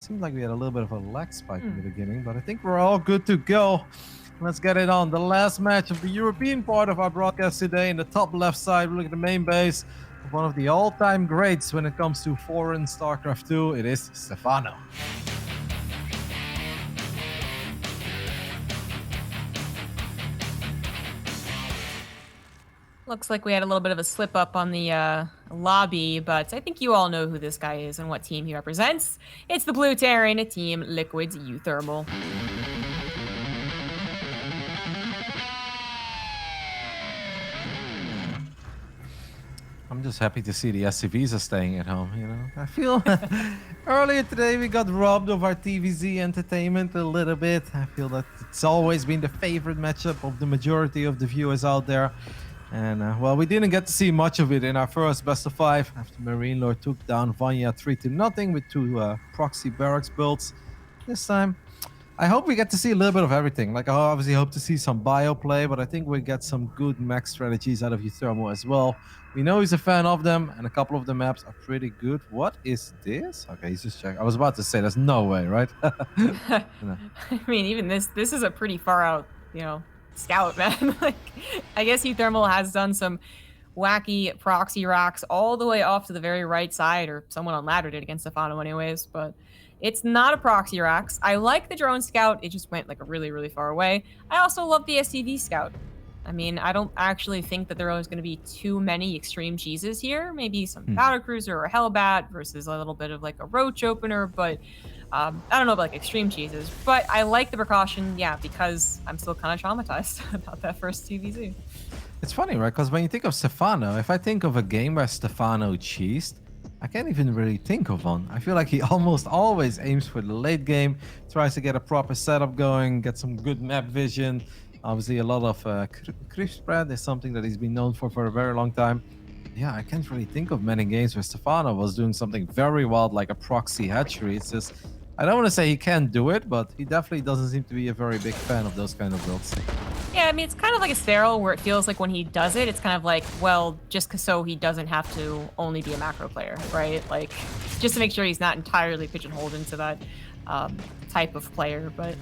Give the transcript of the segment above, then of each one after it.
Seemed like we had a little bit of a lag spike in the beginning, but I think we're all good to go. Let's get it on. The last match of the European part of our broadcast today. In the top left side, we look at the main base of one of the all-time greats when it comes to foreign StarCraft 2. It is Stephano. Looks like we had a little bit of a slip up on the lobby, but I think you all know who this guy is and what team he represents. It's the Blue Terran, Team Liquid's uThermal. I'm just happy to see the SCVs are staying at home, you know. I feel earlier today we got robbed of our TVZ entertainment a little bit. I feel that it's always been the favorite matchup of the majority of the viewers out there. And, well, we didn't get to see much of it in our first best of 5 after Marine Lord took down Vanya 3-0 with 2 proxy barracks builds. This time, I hope we get to see a little bit of everything. Like, I obviously hope to see some bio play, but I think we get some good mech strategies out of uThermal as well. We know he's a fan of them, and a couple of the maps are pretty good. What is this? Okay, he's just checking. I was about to say, there's no way, right? No. I mean, even this is a pretty far out, you know, scout, man. Like, I guess uThermal has done some wacky proxy racks all the way off to the very right side, or someone on ladder did against Stephano anyways, but it's not a proxy racks. I like the drone scout. It just went like a really, really far away. I also love the SCV scout. I mean, I don't actually think that there are going to be too many extreme cheeses here. Maybe some battle cruiser or a Hellbat versus a little bit of like a roach opener, but I don't know about like extreme cheeses. But I like the precaution, yeah, because I'm still kind of traumatized about that first TVZ. It's funny, right? Because when you think of Stephano, if I think of a game where Stephano cheesed, I can't even really think of one. I feel like he almost always aims for the late game, tries to get a proper setup going, get some good map vision. Obviously, a lot of creep spread is something that he's been known for a very long time. Yeah, I can't really think of many games where Stephano was doing something very wild like a proxy hatchery. It's just, I don't want to say he can't do it, but he definitely doesn't seem to be a very big fan of those kind of builds. Yeah, I mean, it's kind of like a sterile where it feels like when he does it, it's kind of like, well, just so he doesn't have to only be a macro player, right? Like, just to make sure he's not entirely pigeonholed into that type of player, but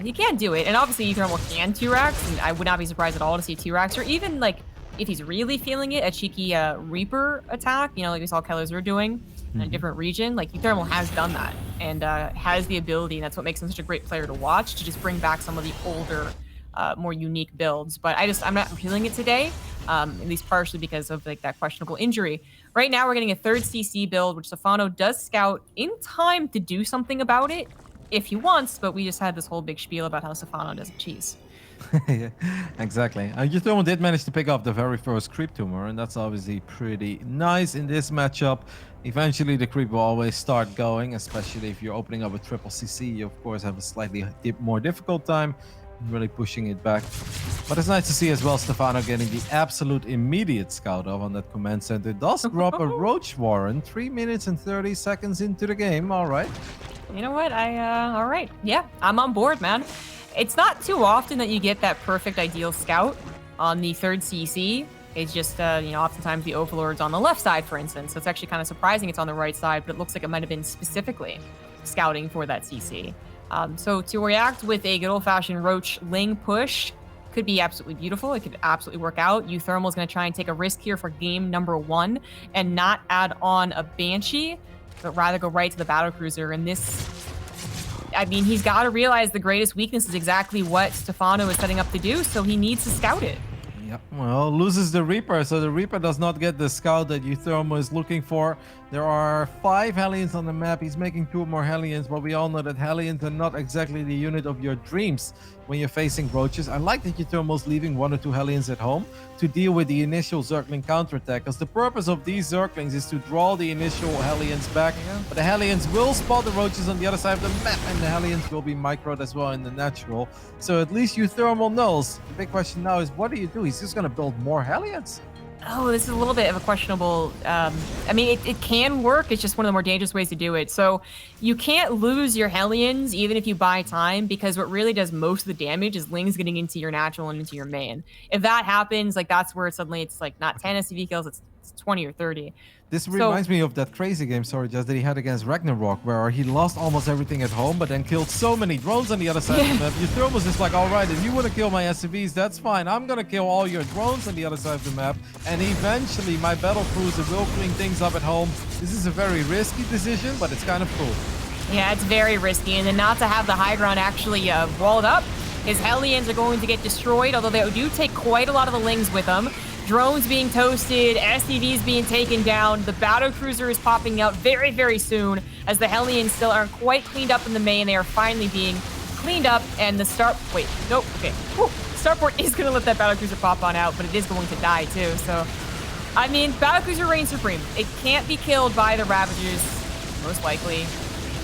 he can do it. And obviously, uThermal can 2-racks, and I would not be surprised at all to see 2-racks, or even, like, if he's really feeling it, a cheeky Reaper attack, you know, like we saw Kellerzur doing in a different region. Like, uThermal has done that, and has the ability, and that's what makes him such a great player to watch, to just bring back some of the older, more unique builds. But I'm not feeling it today, at least partially because of like that questionable injury. Right now, we're getting a 3rd CC build, which Stephano does scout in time to do something about it if he wants, but we just had this whole big spiel about how Stephano doesn't cheese. Yeah, exactly. uThermal did manage to pick up the very first creep tumor, and that's obviously pretty nice in this matchup. Eventually, the creep will always start going, especially if you're opening up a triple CC. You, of course, have a slightly more difficult time really pushing it back. But it's nice to see as well Stephano getting the absolute immediate scout off on that command center. It does drop a Roach Warren 3 minutes and 30 seconds into the game. All right. You know what? All right. Yeah, I'm on board, man. It's not too often that you get that perfect ideal scout on the 3rd CC. It's just, you know, oftentimes the Overlord's on the left side, for instance. So it's actually kind of surprising it's on the right side, but it looks like it might have been specifically scouting for that CC. So to react with a good old-fashioned Roach Ling push could be absolutely beautiful. It could absolutely work out. uThermal is going to try and take a risk here for game number 1 and not add on a Banshee, but rather go right to the Battlecruiser. And this, I mean, he's got to realize the greatest weakness is exactly what Stephano is setting up to do, so he needs to scout it. Yep, well, loses the Reaper, so the Reaper does not get the scout that uThermal is looking for. There are 5 Hellions on the map. He's making 2 more Hellions, but we all know that Hellions are not exactly the unit of your dreams when you're facing Roaches. I like that uThermal is leaving 1 or 2 Hellions at home to deal with the initial Zergling counterattack, because the purpose of these Zerglings is to draw the initial Hellions back, but the Hellions will spot the Roaches on the other side of the map, and the Hellions will be microed as well in the natural. So at least uThermal knows. The big question now is, what do you do? He's just going to build more Hellions. Oh, this is a little bit of a questionable, I mean, it can work. It's just one of the more dangerous ways to do it. So you can't lose your Hellions even if you buy time, because what really does most of the damage is Lings getting into your natural and into your main. If that happens, like, that's where suddenly it's like not 10 SCV kills, it's 20 or 30. This reminds me of that crazy game, sorry, just that he had against Ragnarok, where he lost almost everything at home, but then killed so many drones on the other side of the map. uThermal was just like, all right, if you want to kill my SCVs, that's fine. I'm going to kill all your drones on the other side of the map, and eventually my battle cruiser will clean things up at home. This is a very risky decision, but it's kind of cool. Yeah, it's very risky, and then not to have the high ground actually walled up. His Hellions are going to get destroyed, although they do take quite a lot of the Lings with them. Drones being toasted, SCVs being taken down. The battle cruiser is popping out very, very soon, as the Hellions still aren't quite cleaned up in the main. They are finally being cleaned up, and the starport is going to let that battle cruiser pop on out, but it is going to die too. So, I mean, battle cruiser reigns supreme. It can't be killed by the Ravagers, most likely,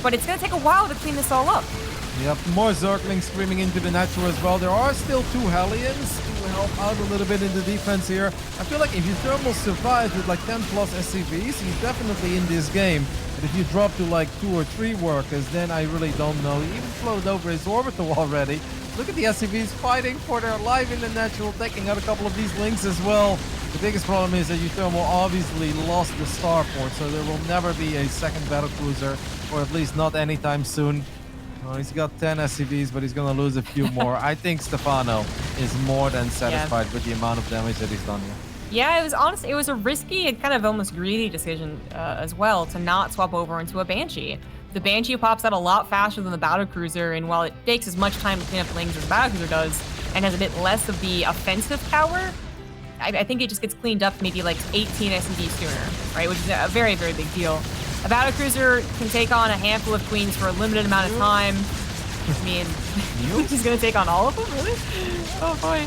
but it's going to take a while to clean this all up. Yep, more Zerglings streaming into the natural as well. There are still 2 Hellions to help out a little bit in the defense here. I feel like if uThermal survives with like 10 plus SCVs, he's definitely in this game. But if you drop to like 2 or 3 workers, then I really don't know. He even floated over his orbital already. Look at the SCVs fighting for their life in the natural, taking out a couple of these Lings as well. The biggest problem is that uThermal obviously lost the starport, so there will never be a second battle cruiser, or at least not anytime soon. Oh, he's got 10 SCVs, but he's going to lose a few more. I think Stephano is more than satisfied with the amount of damage that he's done here. Yeah, it was honestly, it was a risky and kind of almost greedy decision as well to not swap over into a Banshee. The Banshee pops out a lot faster than the battle cruiser, and while it takes as much time to clean up Lings as the battle cruiser does, and has a bit less of the offensive power, I think it just gets cleaned up maybe like 18 SCVs sooner, right? Which is a very, very big deal. A battle cruiser can take on a handful of queens for a limited amount of time. I mean, he's going to take on all of them, really? Oh boy.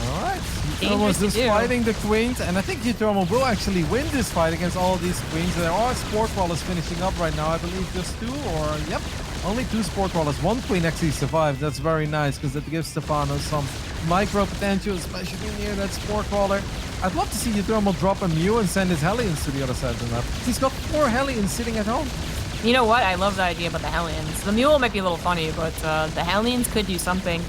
Alright, uThermal is just fighting the queens, and I think uThermal will actually win this fight against all of these queens. There are sport crawlers finishing up right now, I believe just 2, or yep, only 2 sport crawlers. 1 queen actually survived. That's very nice, because that gives Stephano some micro potential, especially near that sport crawler. I'd love to see uThermal drop a Mew and send his Hellions to the other side of the map. He's got 4 Hellions sitting at home. You know what? I love that idea about the Hellions. The Mule might be a little funny, but the Hellions could do something.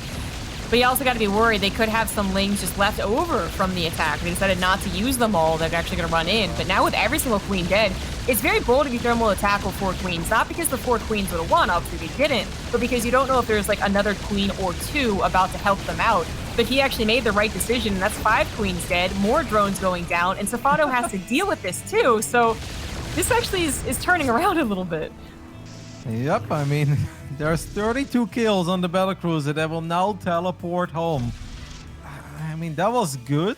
But you also got to be worried. They could have some Lings just left over from the attack. They decided not to use them all. They're actually going to run in. But now with every single queen dead, it's very bold of uThermal to tackle 4 queens. Not because the 4 queens would have won, obviously they didn't, but because you don't know if there's like another queen or 2 about to help them out. But he actually made the right decision, and that's 5 queens dead, more drones going down, and Stephano has to deal with this too. So this actually is turning around a little bit. Yep, I mean, there's 32 kills on the battlecruiser that will now teleport home. I mean, that was good.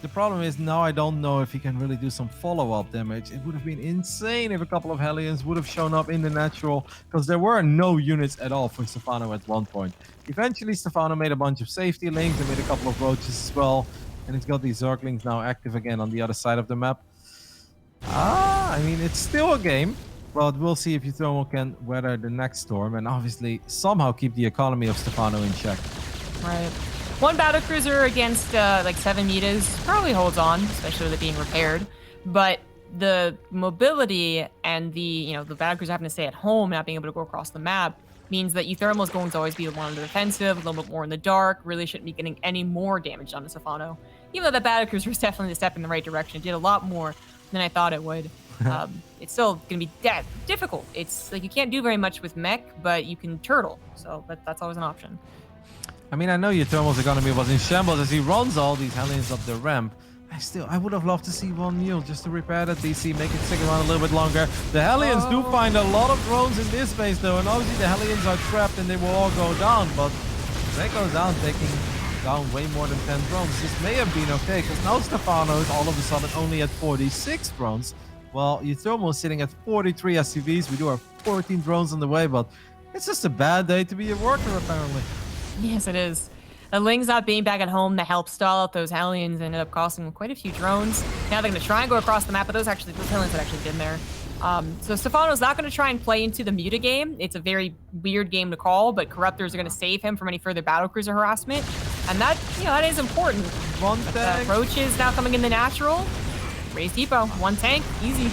The problem is now I don't know if he can really do some follow-up damage. It would have been insane if a couple of Hellions would have shown up in the natural, because there were no units at all for Stephano at one point. Eventually, Stephano made a bunch of safety Lings and made a couple of roaches as well. And he's got these Zerglings now active again on the other side of the map. I mean, it's still a game, but we'll see if uThermal can weather the next storm and obviously somehow keep the economy of Stephano in check. Right. 1 battle cruiser against like 7 meters probably holds on, especially with it being repaired. But the mobility and the battle cruiser having to stay at home, not being able to go across the map, means that uThermal is going to always be the one on the defensive, a little bit more in the dark, really shouldn't be getting any more damage done to Stephano. Even though that battle cruiser was definitely a step in the right direction, it did a lot more than I thought it would. It's still going to be difficult. It's like you can't do very much with mech, but you can turtle, so that's always an option. I mean, I know uThermal's economy was in shambles as he runs all these Hellions up the ramp. I would have loved to see 1 Mule just to repair that DC, make it stick around a little bit longer. The Hellions do find a lot of drones in this base though, and obviously the Hellions are trapped and they will all go down, but they go down taking down way more than 10 drones. This may have been okay, because now Stephano is all of a sudden only at 46 drones, while uThermal is sitting at 43 SCVs. We do have 14 drones on the way, but it's just a bad day to be a worker apparently. Yes, it is. The Lings not being back at home to help stall out those Hellions ended up costing them quite a few drones. Now they're going to try and go across the map, but those Hellions had actually been there. So Stephano's not going to try and play into the Muta game. It's a very weird game to call, but Corruptors are going to save him from any further battlecruiser harassment. And that, that is important. Roaches now coming in the natural. Raise depot. 1 tank. Easy.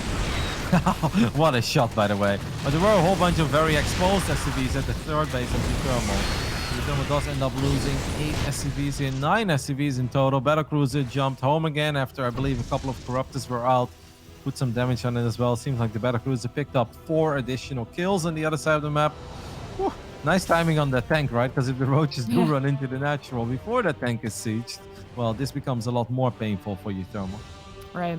What a shot, by the way. But there were a whole bunch of very exposed SCVs at the 3rd base of uThermal. uThermal does end up losing 8 SCVs here, 9 SCVs in total. Battlecruiser jumped home again after, I believe, a couple of Corruptors were out. Put some damage on it as well. Seems like the Battlecruiser picked up 4 additional kills on the other side of the map. Whew. Nice timing on that tank, right? Because if the roaches do run into the natural before that tank is sieged, well, this becomes a lot more painful for uThermal. Right.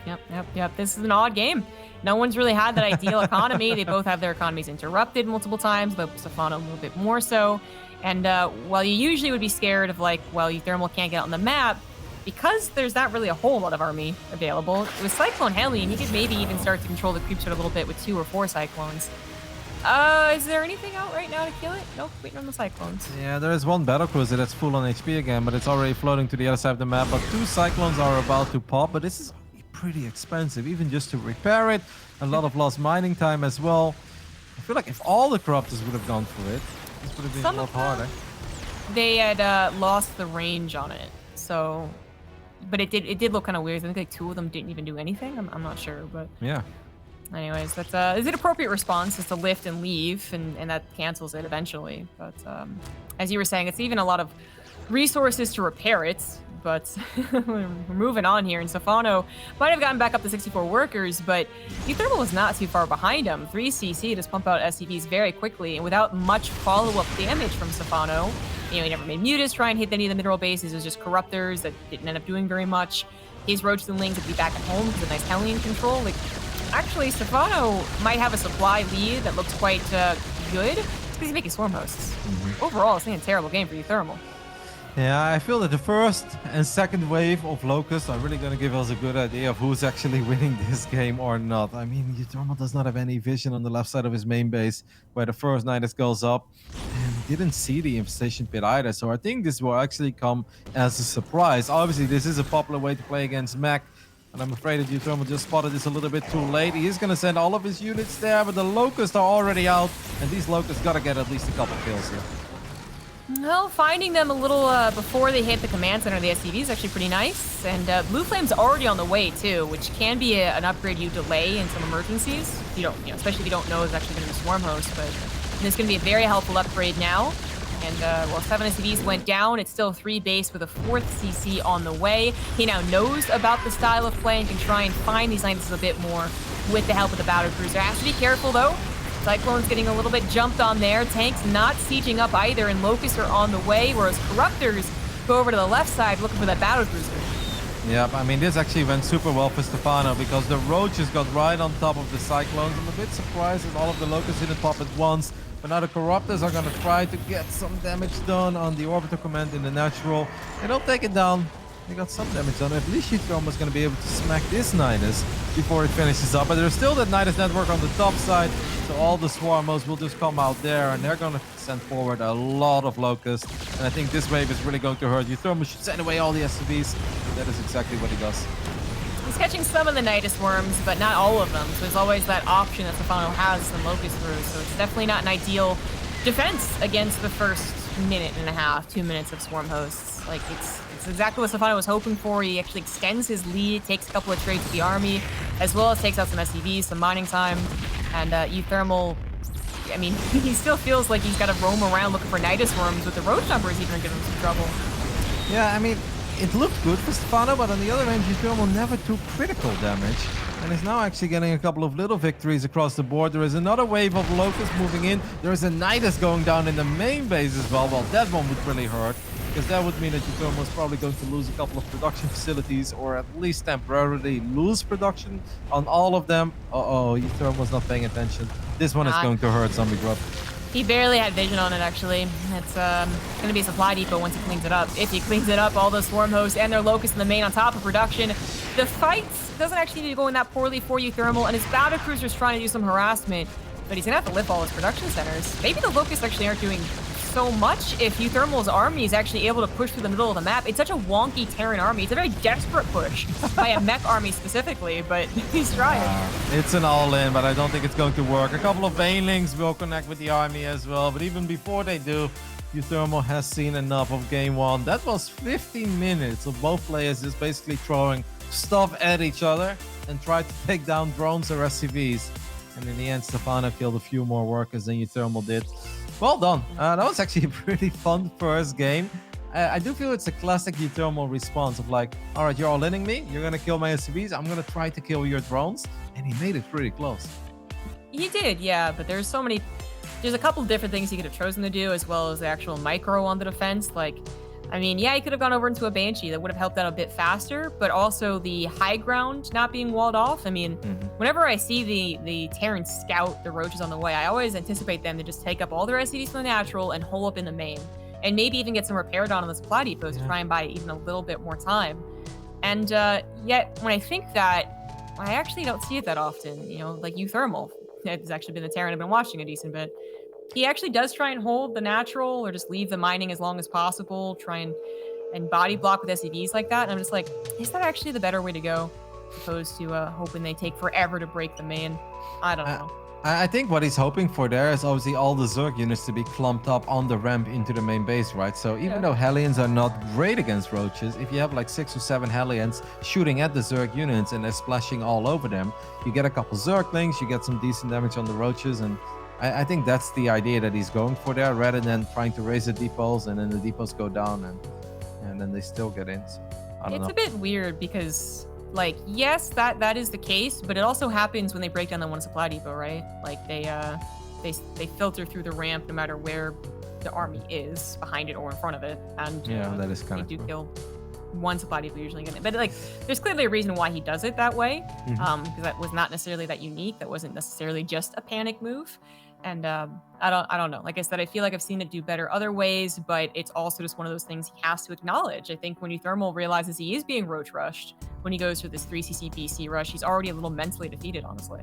Yep. This is an odd game. No one's really had that ideal economy. They both have their economies interrupted multiple times, but Stephano a little bit more so. And while you usually would be scared of, like, well, uThermal can't get out on the map, because there's not really a whole lot of army available, with Cyclone Heli, and he could maybe even start to control the creeps a little bit with 2 or 4 Cyclones. Is there anything out right now to kill it? Nope, waiting on the Cyclones. Yeah, there is one Battlecruiser that's full on HP again, but it's already floating to the other side of the map. But 2 Cyclones are about to pop, but this is pretty expensive, even just to repair it. A lot of lost mining time as well. I feel like if all the Corruptors would have gone for it, this would have been a lot harder. They had lost the range on it, so... But it did look kind of weird. I think like 2 of them didn't even do anything. I'm not sure, but... Yeah. Anyways, that's is an appropriate response is to lift and leave, and that cancels it eventually. But as you were saying, it's even a lot of resources to repair it. But we're moving on here, and Stephano might have gotten back up to 64 workers, but uThermal was not too far behind him. 3 CC just pump out SCVs very quickly, and without much follow-up damage from Stephano. You know, he never made Mutas try and hit any of the mineral bases. It was just Corruptors that didn't end up doing very much. His Roaches and Lings would be back at home because of nice Hellion control. Like, actually, Stephano might have a supply lead that looks quite good because he's making Swarm Hosts. Overall, it's not a terrible game for uThermal. Yeah, I feel that the first and second wave of Locusts are really going to give us a good idea of who's actually winning this game or not. I mean, uThermal does not have any vision on the left side of his main base where the first Nidus goes up. And didn't see the infestation pit either, so I think this will actually come as a surprise. Obviously, this is a popular way to play against mech, and I'm afraid that uThermal just spotted this a little bit too late. He is going to send all of his units there, but the Locusts are already out, and these Locusts got to get at least a couple kills here. Well, finding them a little before they hit the command center of the SCV is actually pretty nice. And Blue Flame's already on the way, too, which can be an upgrade you delay in some emergencies. You don't, especially if you don't know it's actually going to be Swarm Host, but this is going to be a very helpful upgrade now. And while 7 SCVs went down, it's still 3 base with a 4th CC on the way. He now knows about the style of play and can try and find these Niduses a bit more with the help of the Battlecruiser. Has to be careful, though. Cyclone's getting a little bit jumped on there. Tank's not sieging up either, and Locusts are on the way, whereas Corruptors go over to the left side looking for that Battlecruiser. Yep, I mean, this actually went super well for Stephano because the Roaches got right on top of the Cyclones. I'm a bit surprised that all of the Locusts didn't pop at once, but now the Corruptors are going to try to get some damage done on the Orbital Command in the natural. They don't take it down. They got some damage done. At least uThermal is going to be able to smack this Nidus before it finishes up. But there's still that Nidus network on the top side. So all the Swarmos will just come out there and they're going to send forward a lot of Locusts. And I think this wave is really going to hurt. uThermal should send away all the SCVs. That is exactly what he does. He's catching some of the Nidus worms, but not all of them. So there's always that option that Stephano has some Locust through. So it's definitely not an ideal defense against the first minute and a half, 2 minutes of Swarm Hosts. Like, it's exactly what Stephano was hoping for. He actually extends his lead, takes a couple of trades with the army, as well as takes out some SCVs, some mining time. And uThermal, I mean, he still feels like he's got to roam around looking for Nidus worms with the roach numbers even giving him some trouble. Yeah, I mean, it looked good for Stephano, but on the other hand, uThermal never took critical damage. And is now actually getting a couple of little victories across the board. There is another wave of Locusts moving in. There is a Nidus going down in the main base as well. Well, that one would really hurt, because that would mean that uThermal is probably going to lose a couple of production facilities, or at least temporarily lose production on all of them. uThermal was not paying attention. This one is going to hurt Zombie Grub. He barely had vision on it, actually. It's going to be a supply depot once he cleans it up. If he cleans it up, all those Swarm Hosts and their Locusts in the main on top of production. The fight doesn't actually need to go in that poorly for uThermal, and his Battlecruiser's trying to do some harassment, but he's going to have to lift all his production centers. Maybe the Locusts actually aren't doing so much if uThermal's army is actually able to push through the middle of the map. It's such a wonky Terran army. It's a very desperate push by a mech army specifically, but he's trying. It's an all-in, but I don't think it's going to work. A couple of Banelings will connect with the army as well, but even before they do, uThermal has seen enough of game one. That was 15 minutes of both players just basically throwing stuff at each other and try to take down drones or SCVs. And in the end, Stephano killed a few more workers than uThermal did. Well done. That was actually a pretty fun first game. I do feel it's a classic uThermal response of like, all right, you're all inning me. You're going to kill my SCVs. I'm going to try to kill your drones. And he made it pretty close. He did, yeah, but there's so many... There's a couple different things he could have chosen to do, as well as the actual micro on the defense. Like, I mean, yeah, he could have gone over into a Banshee. That would have helped out a bit faster, but also the high ground not being walled off. I mean, whenever I see the Terran scout the roaches on the way, I always anticipate them to just take up all their SCVs from the natural and hole up in the main. And maybe even get some repair done on the supply depots to try and buy even a little bit more time. And yet, when I think that, I actually don't see it that often. You know, like uThermal. It's actually been the Terran I've been watching a decent bit. He actually does try and hold the natural or just leave the mining as long as possible, try and body block with SCVs like that. And I'm just like, is that actually the better way to go? As opposed to hoping they take forever to break the main. I don't know. I think what he's hoping for there is obviously all the Zerg units to be clumped up on the ramp into the main base, right? So even though Hellions are not great against roaches, if you have like 6 or 7 Hellions shooting at the Zerg units and they're splashing all over them, you get a couple Zerglings, you get some decent damage on the roaches, and I think that's the idea that he's going for there, rather than trying to raise the depots and then the depots go down and then they still get in. So, I don't know. It's a bit weird because, like, yes, that is the case, but it also happens when they break down the one supply depot, right? Like they filter through the ramp no matter where the army is, behind it or in front of it, and that is kind of they do kill one supply depot usually get it. But like, there's clearly a reason why he does it that way, because that was not necessarily that unique. That wasn't necessarily just a panic move. And I don't know. Like I said, I feel like I've seen it do better other ways, but it's also just one of those things he has to acknowledge. I think when uThermal realizes he is being roach rushed, when he goes for this 3cc BC rush, he's already a little mentally defeated, honestly.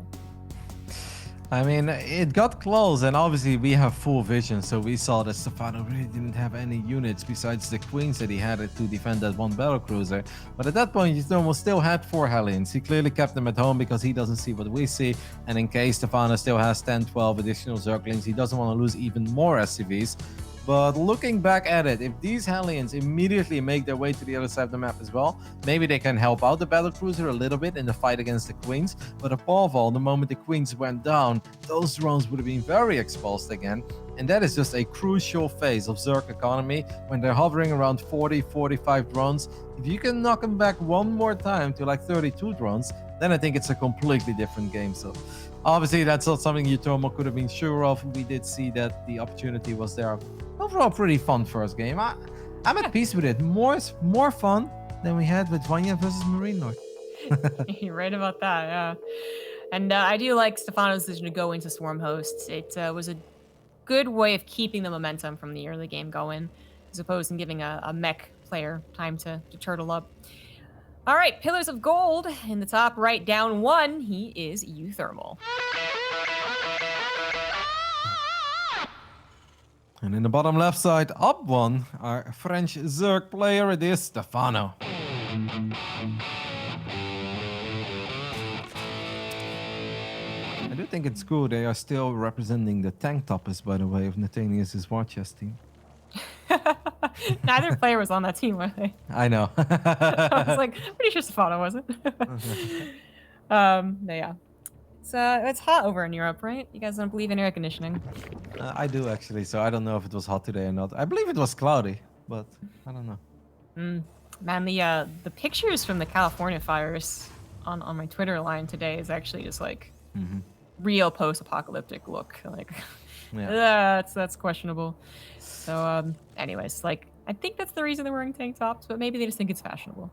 I mean, it got close, and obviously we have full vision, so we saw that Stephano really didn't have any units besides the queens that he had to defend that one battlecruiser. But at that point, uThermal still had 4 Hellions. He clearly kept them at home because he doesn't see what we see, and in case Stephano still has 10, 12 additional Zerglings, he doesn't want to lose even more SCVs. But looking back at it, if these Hellions immediately make their way to the other side of the map as well, maybe they can help out the battlecruiser a little bit in the fight against the queens. But above all, the moment the queens went down, those drones would have been very exposed again. And that is just a crucial phase of Zerg economy when they're hovering around 40, 45 drones. If you can knock them back one more time to like 32 drones, then I think it's a completely different game. So obviously that's not something uThermal could have been sure of. We did see that the opportunity was there. Overall, pretty fun first game. I'm at peace with it. More fun than we had with Vanya versus Marine Lord. You're right about that, yeah. And I do like Stephano's decision to go into Swarm Hosts. It was a good way of keeping the momentum from the early game going, as opposed to giving a mech player time to turtle up. All right, Pillars of Gold in the top right, down 1. He is uThermal. And in the bottom left side, up 1, our French Zerg player, it is Stephano. I do think it's cool they are still representing the tank toppers, by the way, of Nathanius's war chest team. Neither player was on that team, were they? I know. I was like, pretty sure Stephano wasn't. Yeah. It's hot over in Europe, right? You guys don't believe in air conditioning? I do actually, so I don't know if it was hot today or not. I believe it was cloudy, but I don't know. Man, the pictures from the California fires on my Twitter line today is actually just like real post-apocalyptic look. Like, that's questionable. So, anyways, like, I think that's the reason they're wearing tank tops, but maybe they just think it's fashionable.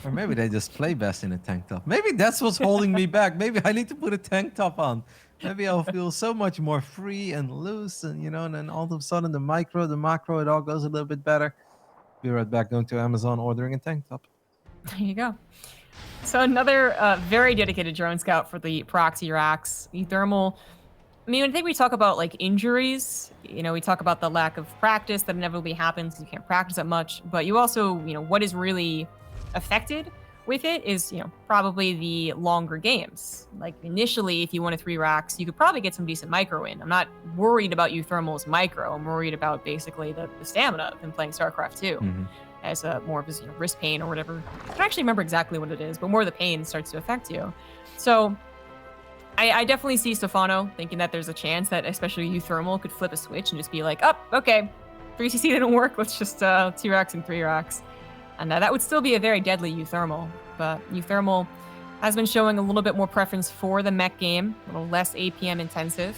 Or maybe they just play best in a tank top. Maybe that's what's holding me back. Maybe I need to put a tank top on. Maybe I'll feel so much more free and loose, and and then all of a sudden the macro, it all goes a little bit better. Be right back, going to Amazon, ordering a tank top. There you go. So another very dedicated drone scout for the proxy racks. uThermal. I mean, I think we talk about like injuries, we talk about the lack of practice that inevitably happens. You can't practice that much, but you also, what is really affected with it is, probably the longer games. Like initially, if you wanted 3 racks, you could probably get some decent micro in. I'm not worried about uThermal's micro. I'm worried about basically the stamina of him playing StarCraft 2 as more of his wrist pain or whatever. I don't actually remember exactly what it is, but more of the pain starts to affect you. So I definitely see Stephano thinking that there's a chance that especially uThermal could flip a switch and just be like, oh, okay, 3CC didn't work. Let's just 2 racks and 3 racks. And that would still be a very deadly uThermal. But uThermal has been showing a little bit more preference for the mech game, a little less APM intensive.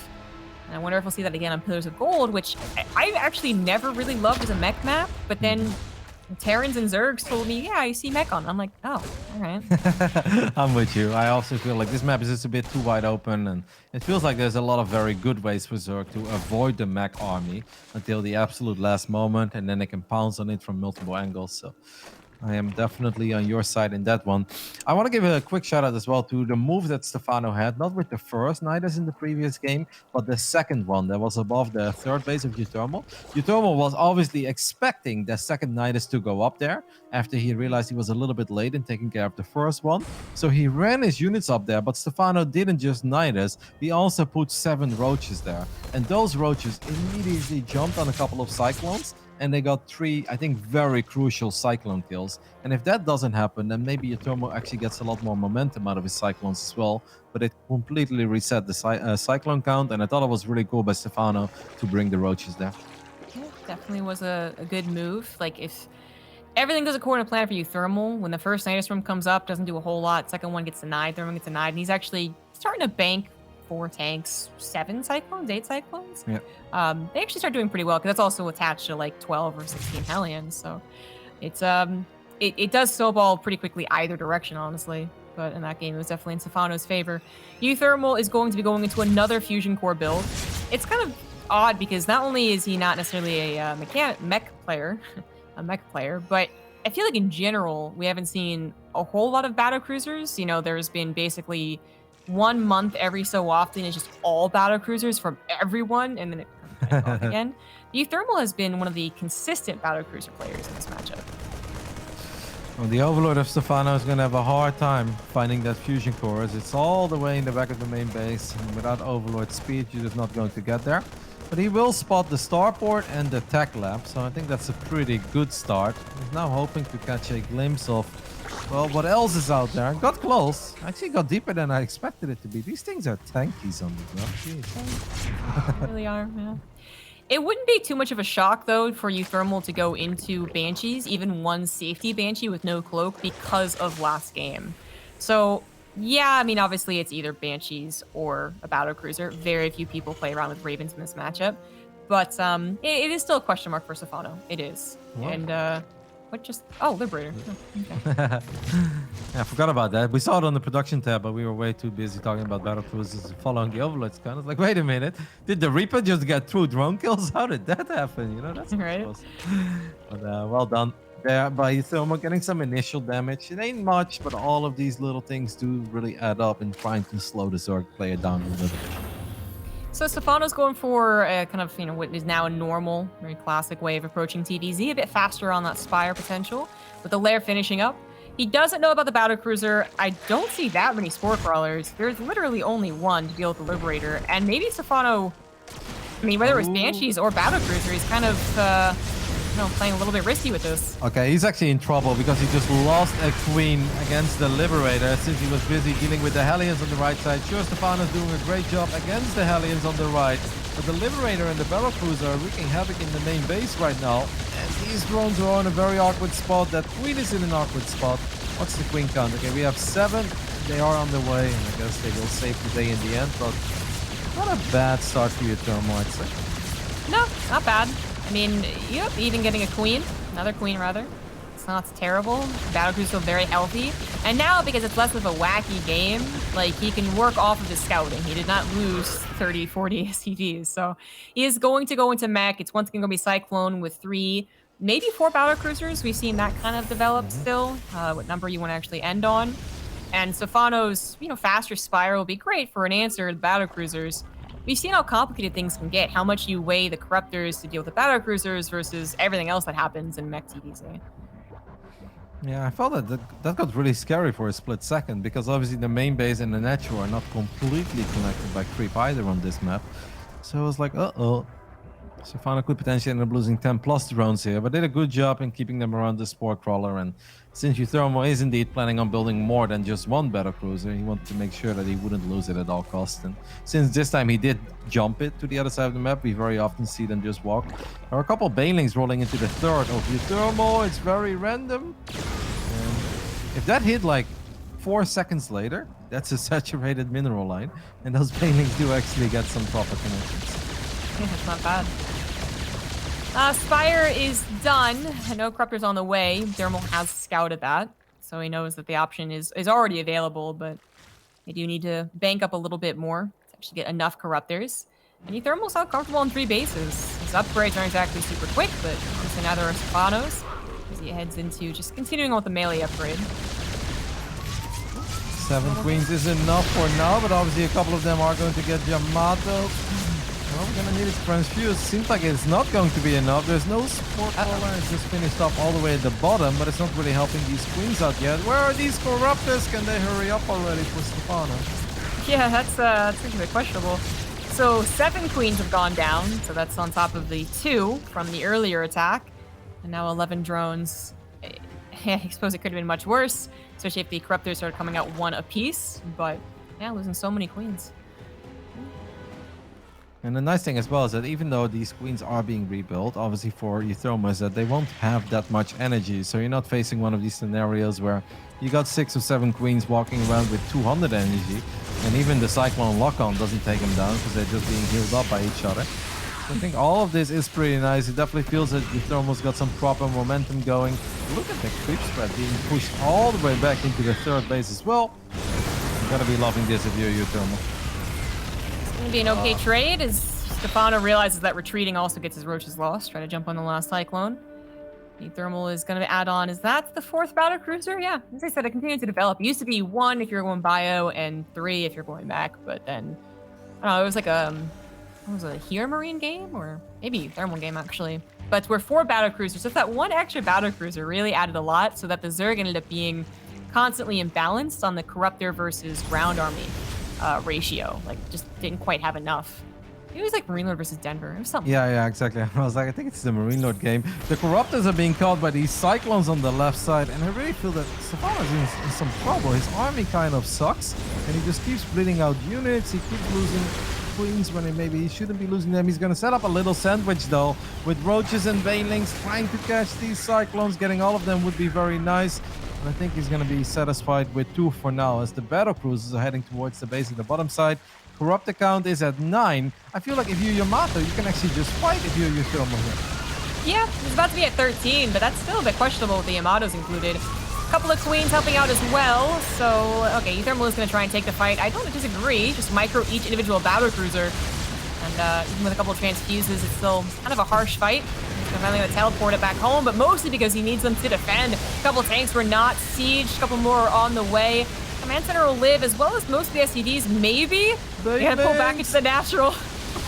And I wonder if we'll see that again on Pillars of Gold, which I actually never really loved as a mech map, but then Terrans and Zergs told me, yeah, I see mech on. I'm like, oh, all right. I'm with you. I also feel like this map is just a bit too wide open, and it feels like there's a lot of very good ways for Zerg to avoid the mech army until the absolute last moment, and then they can pounce on it from multiple angles. So I am definitely on your side in that one. I want to give a quick shout out as well to the move that Stephano had, not with the first Nidus in the previous game, but the second one that was above the third base of uThermal. uThermal was obviously expecting the second Nidus to go up there after he realized he was a little bit late in taking care of the first one. So he ran his units up there, but Stephano didn't just Nidus, he also put 7 roaches there. And those roaches immediately jumped on a couple of cyclones, and they got 3, I think, very crucial cyclone kills. And if that doesn't happen, then maybe uThermal actually gets a lot more momentum out of his cyclones as well. But it completely reset the cyclone count, and I thought it was really cool by Stephano to bring the roaches there. Yeah, definitely was a good move. Like, if everything goes according to plan for uThermal, when the first Nidus room comes up, doesn't do a whole lot, second one gets denied, third one gets denied, and he's actually starting to bank 4 tanks, 7 cyclones, 8 cyclones. Yeah. They actually start doing pretty well because that's also attached to like 12 or 16 Hellions. So it's it does snowball pretty quickly either direction, honestly. But in that game, it was definitely in Stephano's favor. uThermal is going to be going into another Fusion Core build. It's kind of odd because not only is he not necessarily a mech player, but I feel like in general we haven't seen a whole lot of battle cruisers. You know, there's been basically 1 month every so often is just all battle cruisers from everyone, and then it comes back off again. uThermal has been one of the consistent battle cruiser players in this matchup. Well, the Overlord of Stephano is going to have a hard time finding that fusion core, as it's all the way in the back of the main base, and without Overlord speed, you're just not going to get there. But he will spot the starport and the tech lab, so I think that's a pretty good start. He's now hoping to catch a glimpse of, well, what else is out there. Got close. Actually got deeper than I expected it to be. These things are tankies on the ground. Jeez. They really are, yeah. It wouldn't be too much of a shock, though, for uThermal to go into Banshees, even one safety Banshee with no cloak, because of last game. So, yeah, I mean, obviously it's either Banshees or a battle cruiser. Very few people play around with Ravens in this matchup. But it is still a question mark for Stephano. It is. Wow. And, what just... Oh, Liberator. Oh, okay. Yeah, I forgot about that. We saw it on the production tab, but we were way too busy talking about battle cruisers and following the Overlords. Kind of like, wait a minute. Did the Reaper just get 2 drone kills? How did that happen? You know, that's right. Close. But well done there by uThermal, getting some initial damage. It ain't much, but all of these little things do really add up in trying to slow the Zerg player down a little bit. So Stephano's going for a kind of, you know, what is now a normal, very classic way of approaching TVZ, a bit faster on that Spire potential, with the Lair finishing up. He doesn't know about the battle cruiser. I don't see that many Spore Crawlers. There's literally only one to deal with the Liberator, and maybe Stephano, I mean, whether it was Banshees or battle cruiser, he's kind of, you know, playing a little bit risky with this. Okay, he's actually in trouble because he just lost a queen against the Liberator since he was busy dealing with the Hellions on the right side. Sure, Stephano's doing a great job against the Hellions on the right, but the Liberator and the Battle Cruiser are wreaking havoc in the main base right now. And these drones are in a very awkward spot. That queen is in an awkward spot. What's the queen count? Okay, we have 7. They are on the way, and I guess they will save the day in the end, but not a bad start for uThermal, I'd say. No, not bad. I mean, yep, even getting a queen, another queen rather. It's not terrible. Battlecrew's still very healthy. And now, because it's less of a wacky game, like, he can work off of his scouting. He did not lose 30, 40 SCVs. So he is going to go into mech. It's once again going to be Cyclone with 3, maybe 4 battlecruisers. We've seen that kind of develop still. What number you want to actually end on. And Stephano's, you know, faster Spire will be great for an answer to the battlecruisers. We've seen how complicated things can get, how much you weigh the Corruptors to deal with the battle cruisers versus everything else that happens in mech TVZ. Yeah, I felt that got really scary for a split second, because obviously the main base and the natural are not completely connected by creep either on this map. So I was like, uh-oh. Stephano could potentially end up losing 10 plus drones here, but did a good job in keeping them around the spore crawler. And since uThermal is indeed planning on building more than just one battlecruiser, he wanted to make sure that he wouldn't lose it at all costs. And since this time he did jump it to the other side of the map, we very often see them just walk. There are a couple of banelings rolling into the third of uThermal. It's very random. And if that hit like 4 seconds later, that's a saturated mineral line, and those banelings do actually get some proper connections. Yeah, it's not bad. Spire is done. No corruptors on the way. Thermal has scouted that, so he knows that the option is already available, but they do need to bank up a little bit more to actually get enough corruptors. And uThermal's not comfortable on 3 bases. His upgrades aren't exactly super quick, but obviously neither are Stephanos, as he heads into just continuing on with the melee upgrade. 7 queens is enough for now, but obviously a couple of them are going to get Yamato. Well, we're gonna need it to transfuse. Seems like it's not going to be enough. There's no support collar. It's just finished up all the way at the bottom, but it's not really helping these queens out yet. Where are these corruptors? Can they hurry up already for Stephano? Yeah, that's actually questionable. So 7 queens have gone down, so that's on top of the 2 from the earlier attack, and now 11 drones. I suppose it could have been much worse, especially if the corruptors started coming out 1 apiece. But yeah, losing so many queens. And the nice thing as well is that even though these queens are being rebuilt, obviously for uThermal, is that they won't have that much energy. So you're not facing one of these scenarios where you got 6 or 7 queens walking around with 200 energy, and even the Cyclone lock-on doesn't take them down because they're just being healed up by each other. So I think all of this is pretty nice. It definitely feels that uThermal's got some proper momentum going. Look at the creep spread being pushed all the way back into the third base as well. You gotta be loving this if you're uThermal. Gonna be an okay trade as Stephano realizes that retreating also gets his roaches lost. Try to jump on the last cyclone. uThermal is gonna add on. Is that the 4th battle cruiser? Yeah, as I said, it continues to develop. It used to be 1 if you're going bio and 3 if you're going back, but then I don't know, it was like what was it, a Here Marine game or maybe a thermal game actually. But we're 4 battle cruisers. So that 1 extra battle cruiser really added a lot, so that the Zerg ended up being constantly imbalanced on the corruptor versus ground army ratio. Like, just didn't quite have enough. It was like Marine Lord versus Denver. It was something. Yeah, exactly. I was like, I think it's the Marine Lord game. The Corruptors are being caught by these Cyclones on the left side, and I really feel that Stephano's in some trouble. His army kind of sucks, and he just keeps splitting out units. He keeps losing queens when maybe he shouldn't be losing them. He's going to set up a little sandwich, though, with roaches and banelings trying to catch these Cyclones. Getting all of them would be very nice. And I think he's going to be satisfied with 2 for now, as the battle cruisers are heading towards the base of the bottom side. Corruptor count is at 9. I feel like if you're Yamato, you can actually just fight if you're uThermal here. Yeah, it's about to be at 13, but that's still a bit questionable with the Yamatos included. A couple of queens helping out as well. So, okay, uThermal is going to try and take the fight. I don't disagree. Just micro each individual battle cruiser. And even with a couple of transfuses, it's still kind of a harsh fight. He's finally going to teleport it back home, but mostly because he needs them to defend. A couple of tanks were not sieged. A couple more are on the way. Command Center will live, as well as most of the SCVs, maybe. They gotta pull back into the natural.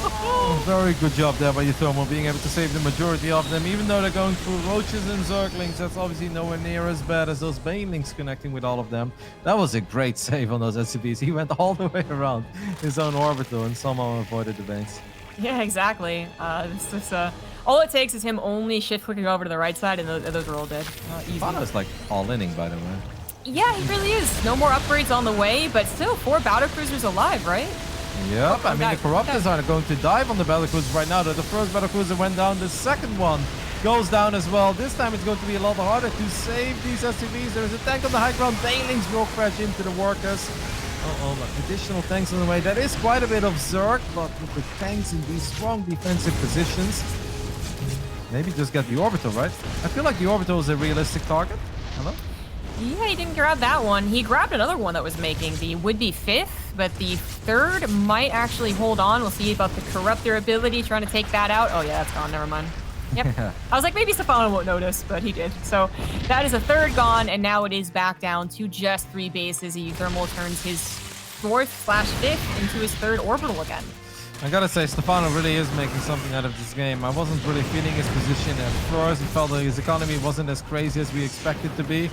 Oh, very good job there by uThermal, being able to save the majority of them, even though they're going through roaches and zerglings. That's obviously nowhere near as bad as those banelings connecting with all of them. That was a great save on those SCVs. He went all the way around his own orbital and somehow avoided the banes. Yeah, exactly. All it takes is him only shift clicking over to the right side, and those are all dead. Easy. Stephano's like all-inning, by the way. Yeah, he really is. No more upgrades on the way, but still 4 battle cruisers alive, right? Yep, I mean, the Corruptors are going to dive on the battlecruiser right now. The first battlecruiser went down, the second one goes down as well. This time it's going to be a lot harder to save these SCVs. There's a tank on the high ground. Banelings will crash into the workers. Additional tanks on the way. That is quite a bit of Zerg, but with the tanks in these strong defensive positions, maybe just get the orbital, right? I feel like the orbital is a realistic target. Hello? Yeah, he didn't grab that one. He grabbed another one that was making the would-be 5th, but the 3rd might actually hold on. We'll see about the Corruptor ability, trying to take that out. Oh yeah, that's gone. Never mind. Yep. I was like, maybe Stephano won't notice, but he did. So that is a 3rd gone, and now it is back down to just 3 bases. uThermal turns his 4th/5th into his 3rd orbital again. I gotta say, Stephano really is making something out of this game. I wasn't really feeling his position at first. He felt like his economy wasn't as crazy as we expected to be.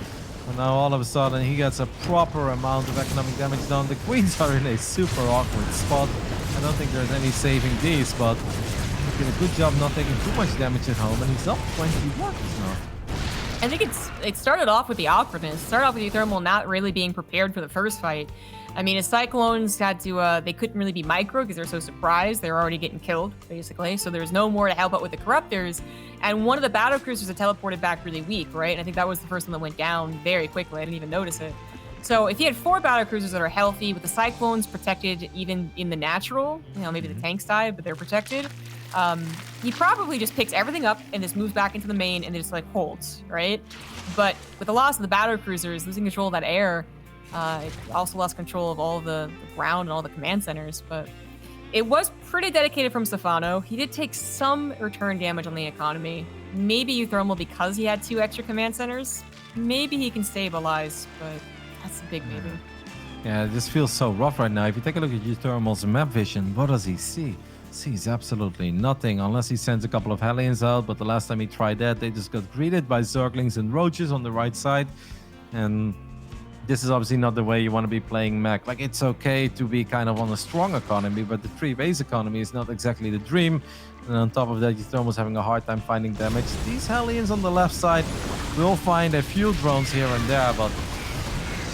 And now all of a sudden he gets a proper amount of economic damage done. The queens are in a super awkward spot. I don't think there's any saving these, but did a good job not taking too much damage at home, and he's up 21 now. I think it started off with the awkwardness. It started off with uThermal not really being prepared for the first fight. I mean, his Cyclones had to, they couldn't really be micro because they're so surprised. They're already getting killed, basically. So there's no more to help out with the Corruptors. And one of the battle cruisers had teleported back really weak, right? And I think that was the first one that went down very quickly. I didn't even notice it. So if he had 4 battle cruisers that are healthy, with the Cyclones protected even in the natural, you know, maybe the tanks died, but they're protected, he probably just picks everything up and just moves back into the main and just, like, holds, right? But with the loss of the battle cruisers, losing control of that air, it also lost control of all the ground and all the command centers, but it was pretty dedicated from Stephano. He did take some return damage on the economy. Maybe uThermal because he had 2 extra command centers. Maybe he can stabilize, but that's a big maybe. Yeah, it just feels so rough right now. If you take a look at uThermal's map vision, what does he see? Sees absolutely nothing unless he sends a couple of Hellions out, but the last time he tried that, they just got greeted by Zerglings and Roaches on the right side, and this is obviously not the way you want to be playing mech. Like, it's okay to be kind of on a strong economy, but the 3-base economy is not exactly the dream. And on top of that, uThermal's having a hard time finding damage. These Hellions on the left side will find a few drones here and there, but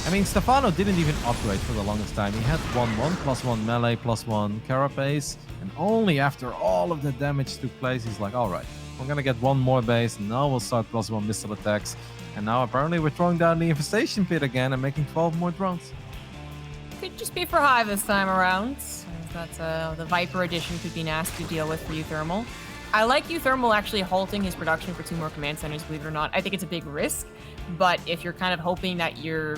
I mean, Stephano didn't even upgrade for the longest time. He had 1-1, +1 melee, +1 carapace, and only after all of the damage took place, he's like, all right, we're gonna get 1 more base, and now we'll start +1 missile attacks. And now apparently we're throwing down the infestation pit again and making 12 more drones. Could just be for high this time around. That's the Viper edition could be nasty to deal with for uThermal. I like uThermal actually halting his production for 2 more command centers, believe it or not. I think it's a big risk, but if you're kind of hoping that your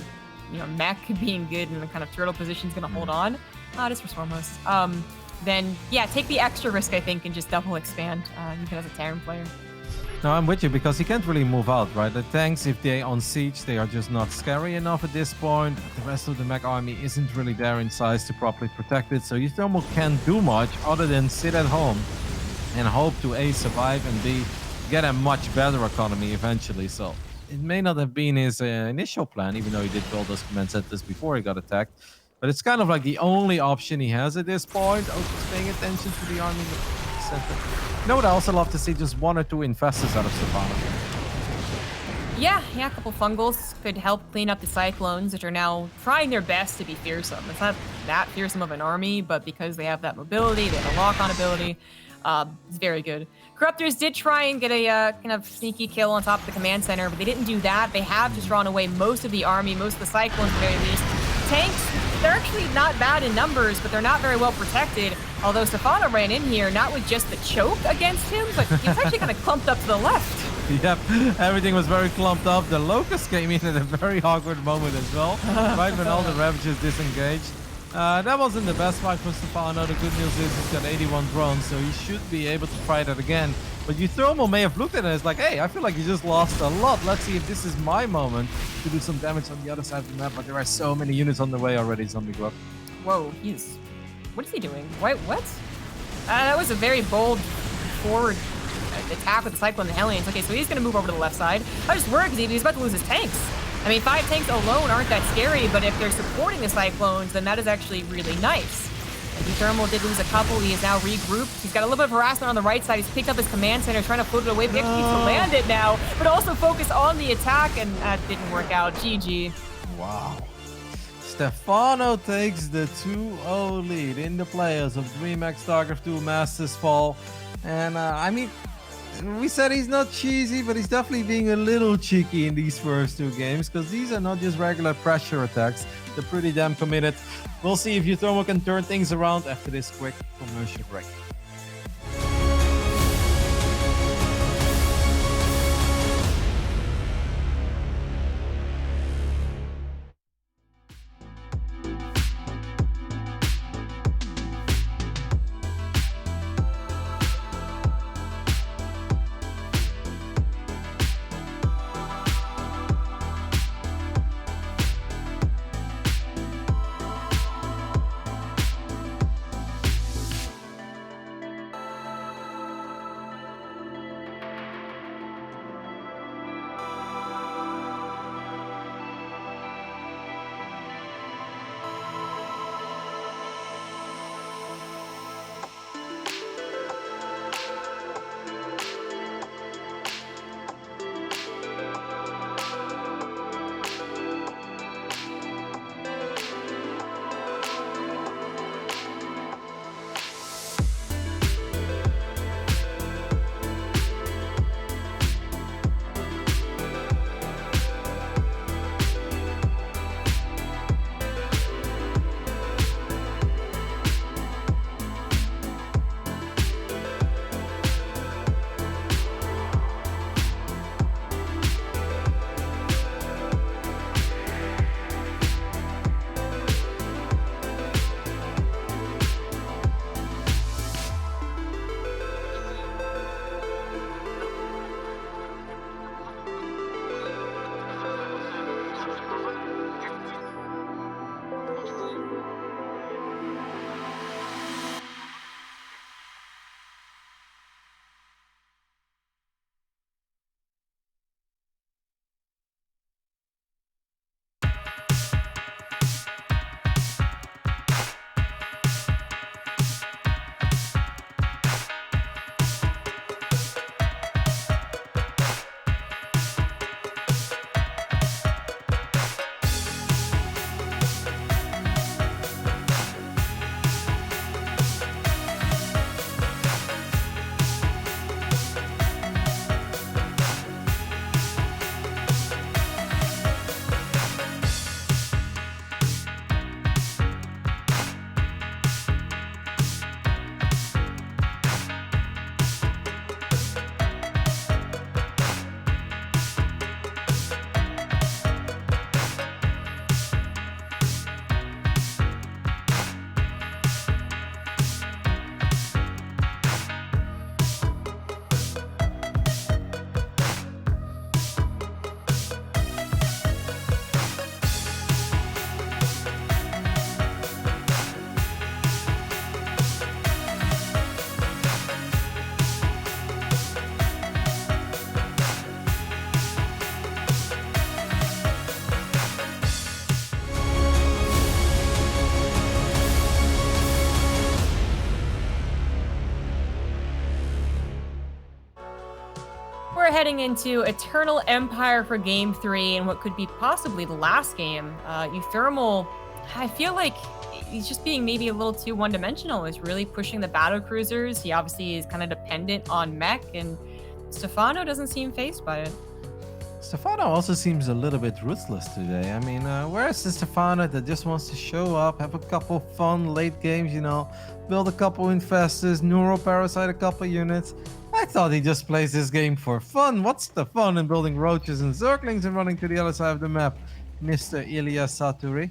mech being good in the kind of turtle position is going to hold on, just for Swarmhost, then yeah, take the extra risk, I think, and just double expand, even as a Terran player. No, I'm with you, because he can't really move out, right? The tanks, if they on siege, they are just not scary enough at this point. The rest of the mech army isn't really there in size to properly protect it, so uThermal can't do much other than sit at home and hope to A, survive, and B, get a much better economy eventually. So it may not have been his initial plan, even though he did build those command centers before he got attacked. But it's kind of like the only option he has at this point. Oh, just paying attention to the army center. You know what I also love to see? Just 1 or 2 infestors out of Stephano. Yeah, a couple fungals could help clean up the Cyclones, which are now trying their best to be fearsome. It's not that fearsome of an army, but because they have that mobility, they have a lock-on ability, it's very good. Corruptors did try and get a kind of sneaky kill on top of the command center, but they didn't do that. They have just drawn away most of the army, most of the Cyclones at the very least. Tanks, they're actually not bad in numbers, but they're not very well protected. Although Stephano ran in here, not with just the choke against him, but he was actually kind of clumped up to the left. Yep, everything was very clumped up. The Locust came in at a very awkward moment as well, right when all the Ravagers disengaged. That wasn't the best fight for Stephano. The good news is he's got 81 drones, so he should be able to try that again. But uThermal may have looked at it as like, hey, I feel like you just lost a lot. Let's see if this is my moment to do some damage on the other side of the map. But there are so many units on the way already, Zombie Grub. Whoa, what is he doing? What? That was a very bold forward attack with the Cyclone and the Hellions. Okay, so he's going to move over to the left side. I was just worried because he's about to lose his tanks. I mean, 5 tanks alone aren't that scary, but if they're supporting the Cyclones, then that is actually really nice. And uThermal did lose a couple. He is now regrouped. He's got a little bit of harassment on the right side. He's picked up his command center, trying to float it away, but he actually needs to land it now, but also focus on the attack, and that didn't work out. GG. Wow. Stephano takes the 2-0 lead in the players of DreamHack SC2 Masters fall. And I mean, we said he's not cheesy, but he's definitely being a little cheeky in these first 2 games, because these are not just regular pressure attacks. They're pretty damn committed. We'll see if uThermal can turn things around after this quick commercial break. We're heading into Eternal Empire for Game 3 and what could be possibly the last game. uThermal, I feel like he's just being maybe a little too one-dimensional. He's really pushing the battle cruisers. He obviously is kind of dependent on mech, and Stephano doesn't seem fazed by it. Stephano also seems a little bit ruthless today. I mean, where's the Stephano that just wants to show up, have a couple fun late games, you know, build a couple infestors, neuroparasite a couple units? I thought he just plays this game for fun. What's the fun in building roaches and zerglings and running to the other side of the map, Mr. Ilya Saturi?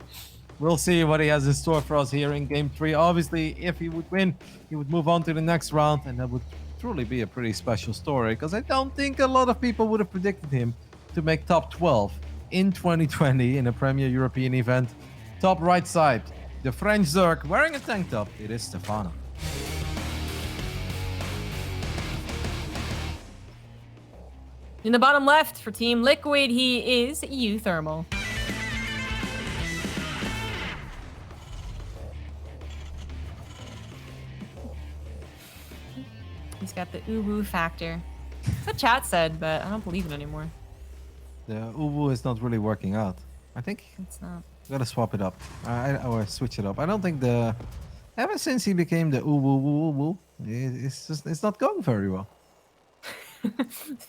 We'll see what he has in store for us here in Game 3. Obviously, if he would win, he would move on to the next round, and that would truly be a pretty special story, because I don't think a lot of people would have predicted him to make top 12 in 2020 in a Premier European event. Top right side, the French Zerg wearing a tank top. It is Stephano. In the bottom left for Team Liquid, he is uThermal. He's got the uwu factor. That's what chat said, but I don't believe it anymore. The uwu is not really working out. I think It's not. we gotta swap it up. Or switch it up. I don't think ever since he became the uwu, it's not going very well.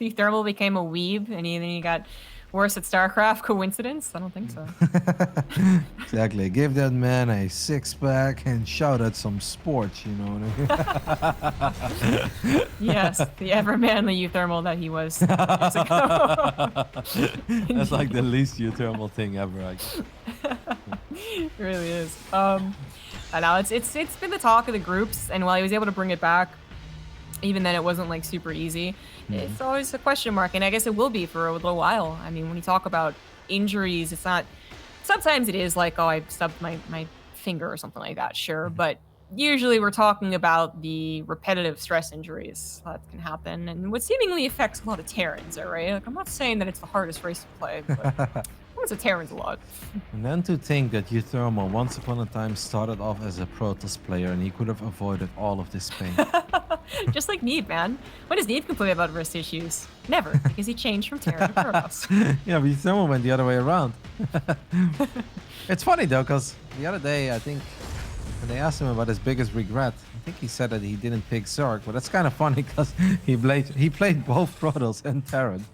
uThermal became a weeb, and then he got worse at StarCraft. Coincidence? I don't think so. Exactly. Give that man a six-pack and shout at some sports, you know what I mean? Yes, the ever-manly uThermal that he was years ago. That's like the least uThermal thing ever, I guess. It really is. I know it's been the talk of the groups, and while he was able to bring it back, even then it wasn't like super easy. It's always a question mark, and I guess it will be for a little while. I mean, when you talk about injuries, it's not. Sometimes it is like, oh, I stubbed my finger or something like that, sure, but usually we're talking about the repetitive stress injuries that can happen, and what seemingly affects a lot of Terrans, all right? Like, I'm not saying that it's the hardest race to play, but it's a Terrans a lot. And then to think that uThermal once upon a time started off as a Protoss player and he could have avoided all of this pain. Just like Neve, man. When does Neve complain about wrist issues? Never, because he changed from Terran to Protoss. Yeah, but uThermal went the other way around. It's funny though, because the other day, I think, when they asked him about his biggest regret, I think he said that he didn't pick Zerg, but that's kind of funny because he played both Protoss and Terran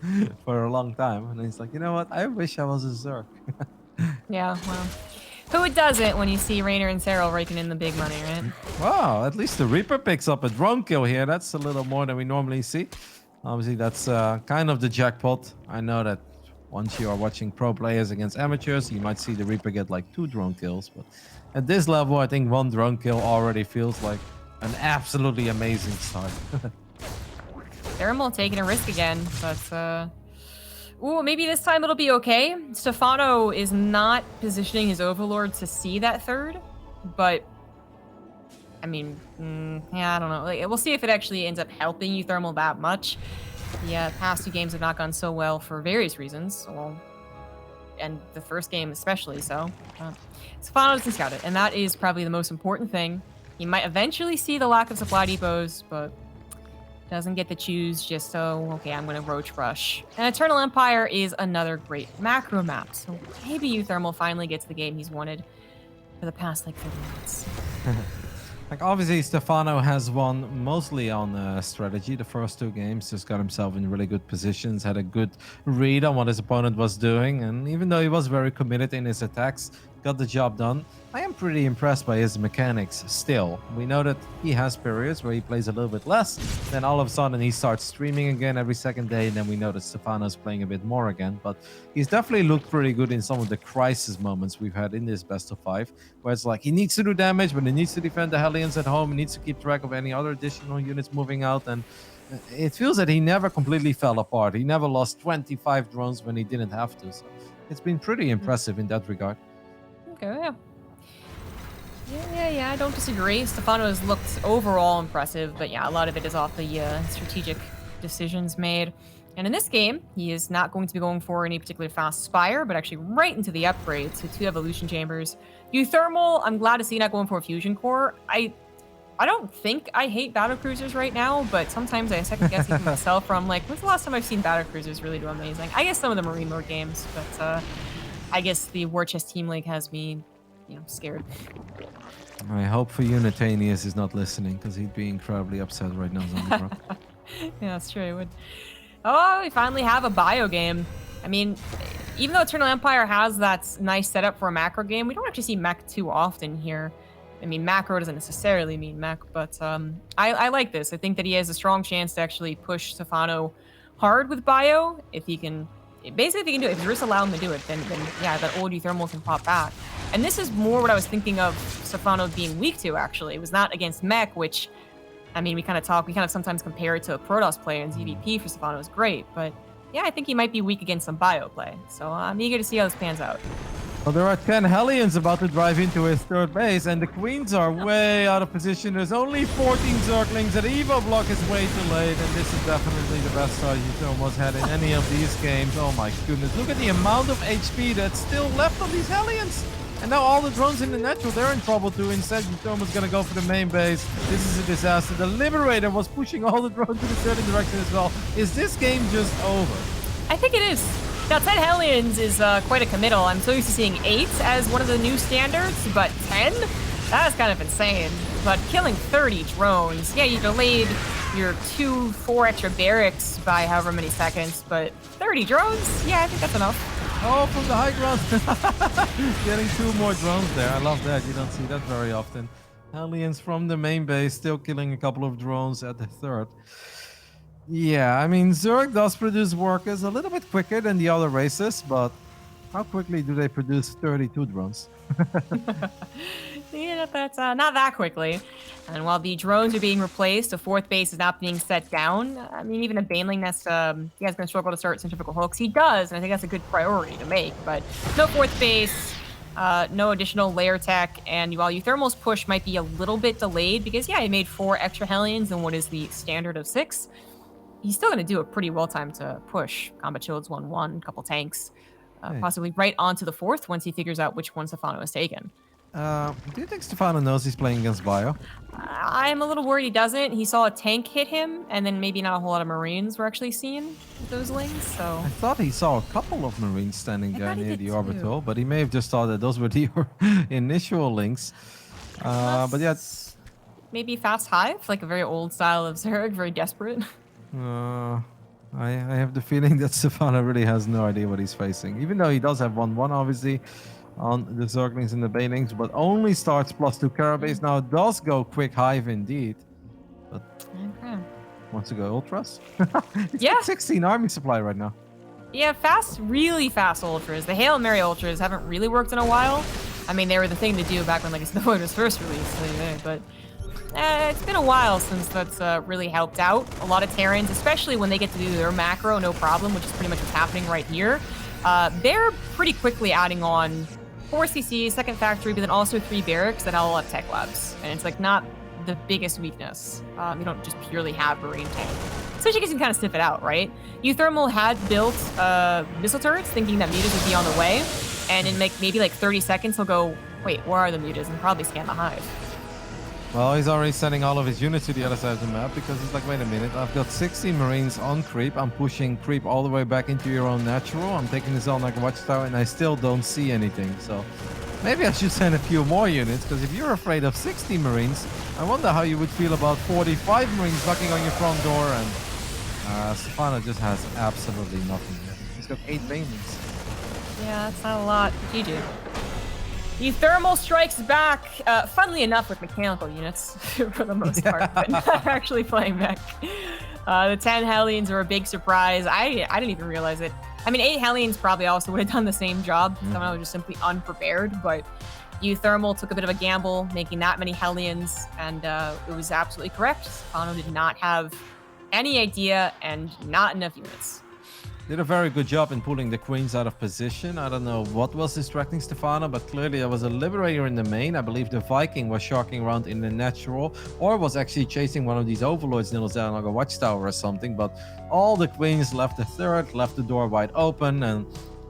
for a long time, and he's like, you know what? I wish I was a Zerg. Yeah, well, who doesn't when you see Raynor and Cyril raking in the big money, right? Wow, at least the Reaper picks up a drone kill here. That's a little more than we normally see. Obviously, that's kind of the jackpot. I know that once you are watching pro players against amateurs, you might see the Reaper get like 2 drone kills, but at this level, I think 1 drone kill already feels like an absolutely amazing start. Thermal taking a risk again, but ooh, maybe this time it'll be okay. Stephano is not positioning his Overlord to see that third, but I mean, yeah, I don't know. Like, we'll see if it actually ends up helping uThermal that much. The past 2 games have not gone so well for various reasons. Well, and the first game especially so. Stephano doesn't scout it, and that is probably the most important thing. He might eventually see the lack of supply depots, but doesn't get to choose just so, okay, I'm going to Roach Rush. And Eternal Empire is another great macro map, so maybe uThermal finally gets the game he's wanted for the past, like, 30 minutes. Like, obviously, Stephano has won mostly on strategy. The first 2 games just got himself in really good positions, had a good read on what his opponent was doing, and even though he was very committed in his attacks, got the job done. I am pretty impressed by his mechanics still. We know that he has periods where he plays a little bit less, then all of a sudden he starts streaming again every second day, and then we know that Stephano's playing a bit more again, but he's definitely looked pretty good in some of the crisis moments we've had in this best of 5, where it's like he needs to do damage, but he needs to defend the Hellions at home, he needs to keep track of any other additional units moving out, and it feels that he never completely fell apart. He never lost 25 drones when he didn't have to, so it's been pretty impressive in that regard. Okay, yeah, I don't disagree. Stephano has looked overall impressive, but yeah, a lot of it is off the strategic decisions made. And in this game, he is not going to be going for any particular fast Spire, but actually right into the upgrade, so 2 evolution chambers. uThermal, I'm glad to see not going for a fusion core. I don't think I hate battlecruisers right now, but sometimes I second guess even myself from like, when's the last time I've seen battlecruisers really do amazing? I guess some of the Marine mode games, but I guess the War Chest Team League has me, scared. I hope for Unitanius is not listening, because he'd be incredibly upset right now. Bro. Yeah, that's true. It would. Oh, we finally have a bio game. I mean, even though Eternal Empire has that nice setup for a macro game, we don't actually see mech too often here. I mean, macro doesn't necessarily mean mech, but I like this. I think that he has a strong chance to actually push Stephano hard with bio. If he can, basically, if he can do it, if the risks allow him to do it, then yeah, that old uThermal can pop back. And this is more what I was thinking of Stephano being weak to, actually. It was not against mech, which, I mean, we kind of sometimes compare it to a Protoss player, and ZVP for Stephano is great, but yeah, I think he might be weak against some bio play. So I'm eager to see how this pans out. Well, there are 10 Hellions about to drive into his third base, and the Queens are way out of position. There's only 14 Zerglings, and Evo block is way too late, and this is definitely the best start uThermal's had in any of these games. Oh my goodness, look at the amount of HP that's still left on these Hellions. And now all the drones in the natural, they're in trouble too. Instead, uThermal's gonna go for the main base. This is a disaster. The Liberator was pushing all the drones in a certain direction as well. Is this game just over? I think it is. Now, 10 Hellions is quite a committal. I'm so used to seeing 8 as one of the new standards, but 10? That is kind of insane. But killing 30 drones, yeah, you delayed your 4 extra barracks by however many seconds, but 30 drones? Yeah, I think that's enough. Oh, from the high ground. Getting 2 more drones there. I love that. You don't see that very often. Hellions from the main base, still killing a couple of drones at the third. Yeah, I mean, Zerg does produce workers a little bit quicker than the other races, but how quickly do they produce 32 drones? Yeah, that's not that quickly. And while the drones are being replaced, the 4th base is not being set down. I mean, even a Baneling that's he has going to struggle to start centrifugal hooks. He does, and I think that's a good priority to make. But no 4th base, no additional layer tech, and while uThermal's push might be a little bit delayed because yeah, he made 4 extra Hellions in what is the standard of 6. He's still going to do a pretty well-timed push. Combat shields 1-1, a couple tanks, possibly right onto the 4th once he figures out which one Stephano has taken. Do you think Stephano knows he's playing against bio? I'm a little worried he doesn't. He saw a tank hit him, and then maybe not a whole lot of Marines were actually seen with those lings, so... I thought he saw a couple of Marines standing there near the orbital, but he may have just thought that those were the initial links. But yeah... Maybe Fast Hive, like a very old style of Zerg, very desperate. I have the feeling that Stephano really has no idea what he's facing. Even though he does have 1-1, obviously, on the Zerglings and the Banelings, but only starts +2 Carabase. Now it does go quick Hive indeed, but wants to go Ultras? Yeah. 16 army supply right now. Yeah, really fast Ultras. The Hail Mary Ultras haven't really worked in a while. I mean, they were the thing to do back when like Snow White was first released, but... it's been a while since that's really helped out. A lot of Terrans, especially when they get to do their macro, no problem, which is pretty much what's happening right here. They're pretty quickly adding on 4 CCs, second factory, but then also 3 barracks that all have tech labs. And it's like not the biggest weakness. You don't just purely have Marine tank. Especially because you can kind of sniff it out, right? uThermal had built missile turrets thinking that mutas would be on the way. And in maybe like 30 seconds, he'll go, wait, where are the mutas? And probably scan the Hive. Well, he's already sending all of his units to the other side of the map because he's like, wait a minute, I've got 16 Marines on creep. I'm pushing creep all the way back into your own natural. I'm taking this on like a watchtower and I still don't see anything. So maybe I should send a few more units because if you're afraid of 60 Marines, I wonder how you would feel about 45 Marines knocking on your front door. And Stephano just has absolutely nothing here. He's got 8 Banelings. Yeah, that's not a lot. GG. uThermal strikes back, funnily enough, with mechanical units for the most part, but not actually playing mech. The 10 Hellions were a big surprise. I didn't even realize it. I mean, 8 Hellions probably also would have done the same job. Someone was just simply unprepared, but uThermal took a bit of a gamble, making that many Hellions, and it was absolutely correct. Stephano did not have any idea and not enough units. Did a very good job in pulling the Queens out of position. I don't know what was distracting Stephano, but clearly there was a Liberator in the main. I believe the Viking was sharking around in the natural, or was actually chasing one of these Overlords that was down like a watchtower or something. But all the Queens left the third, left the door wide open, and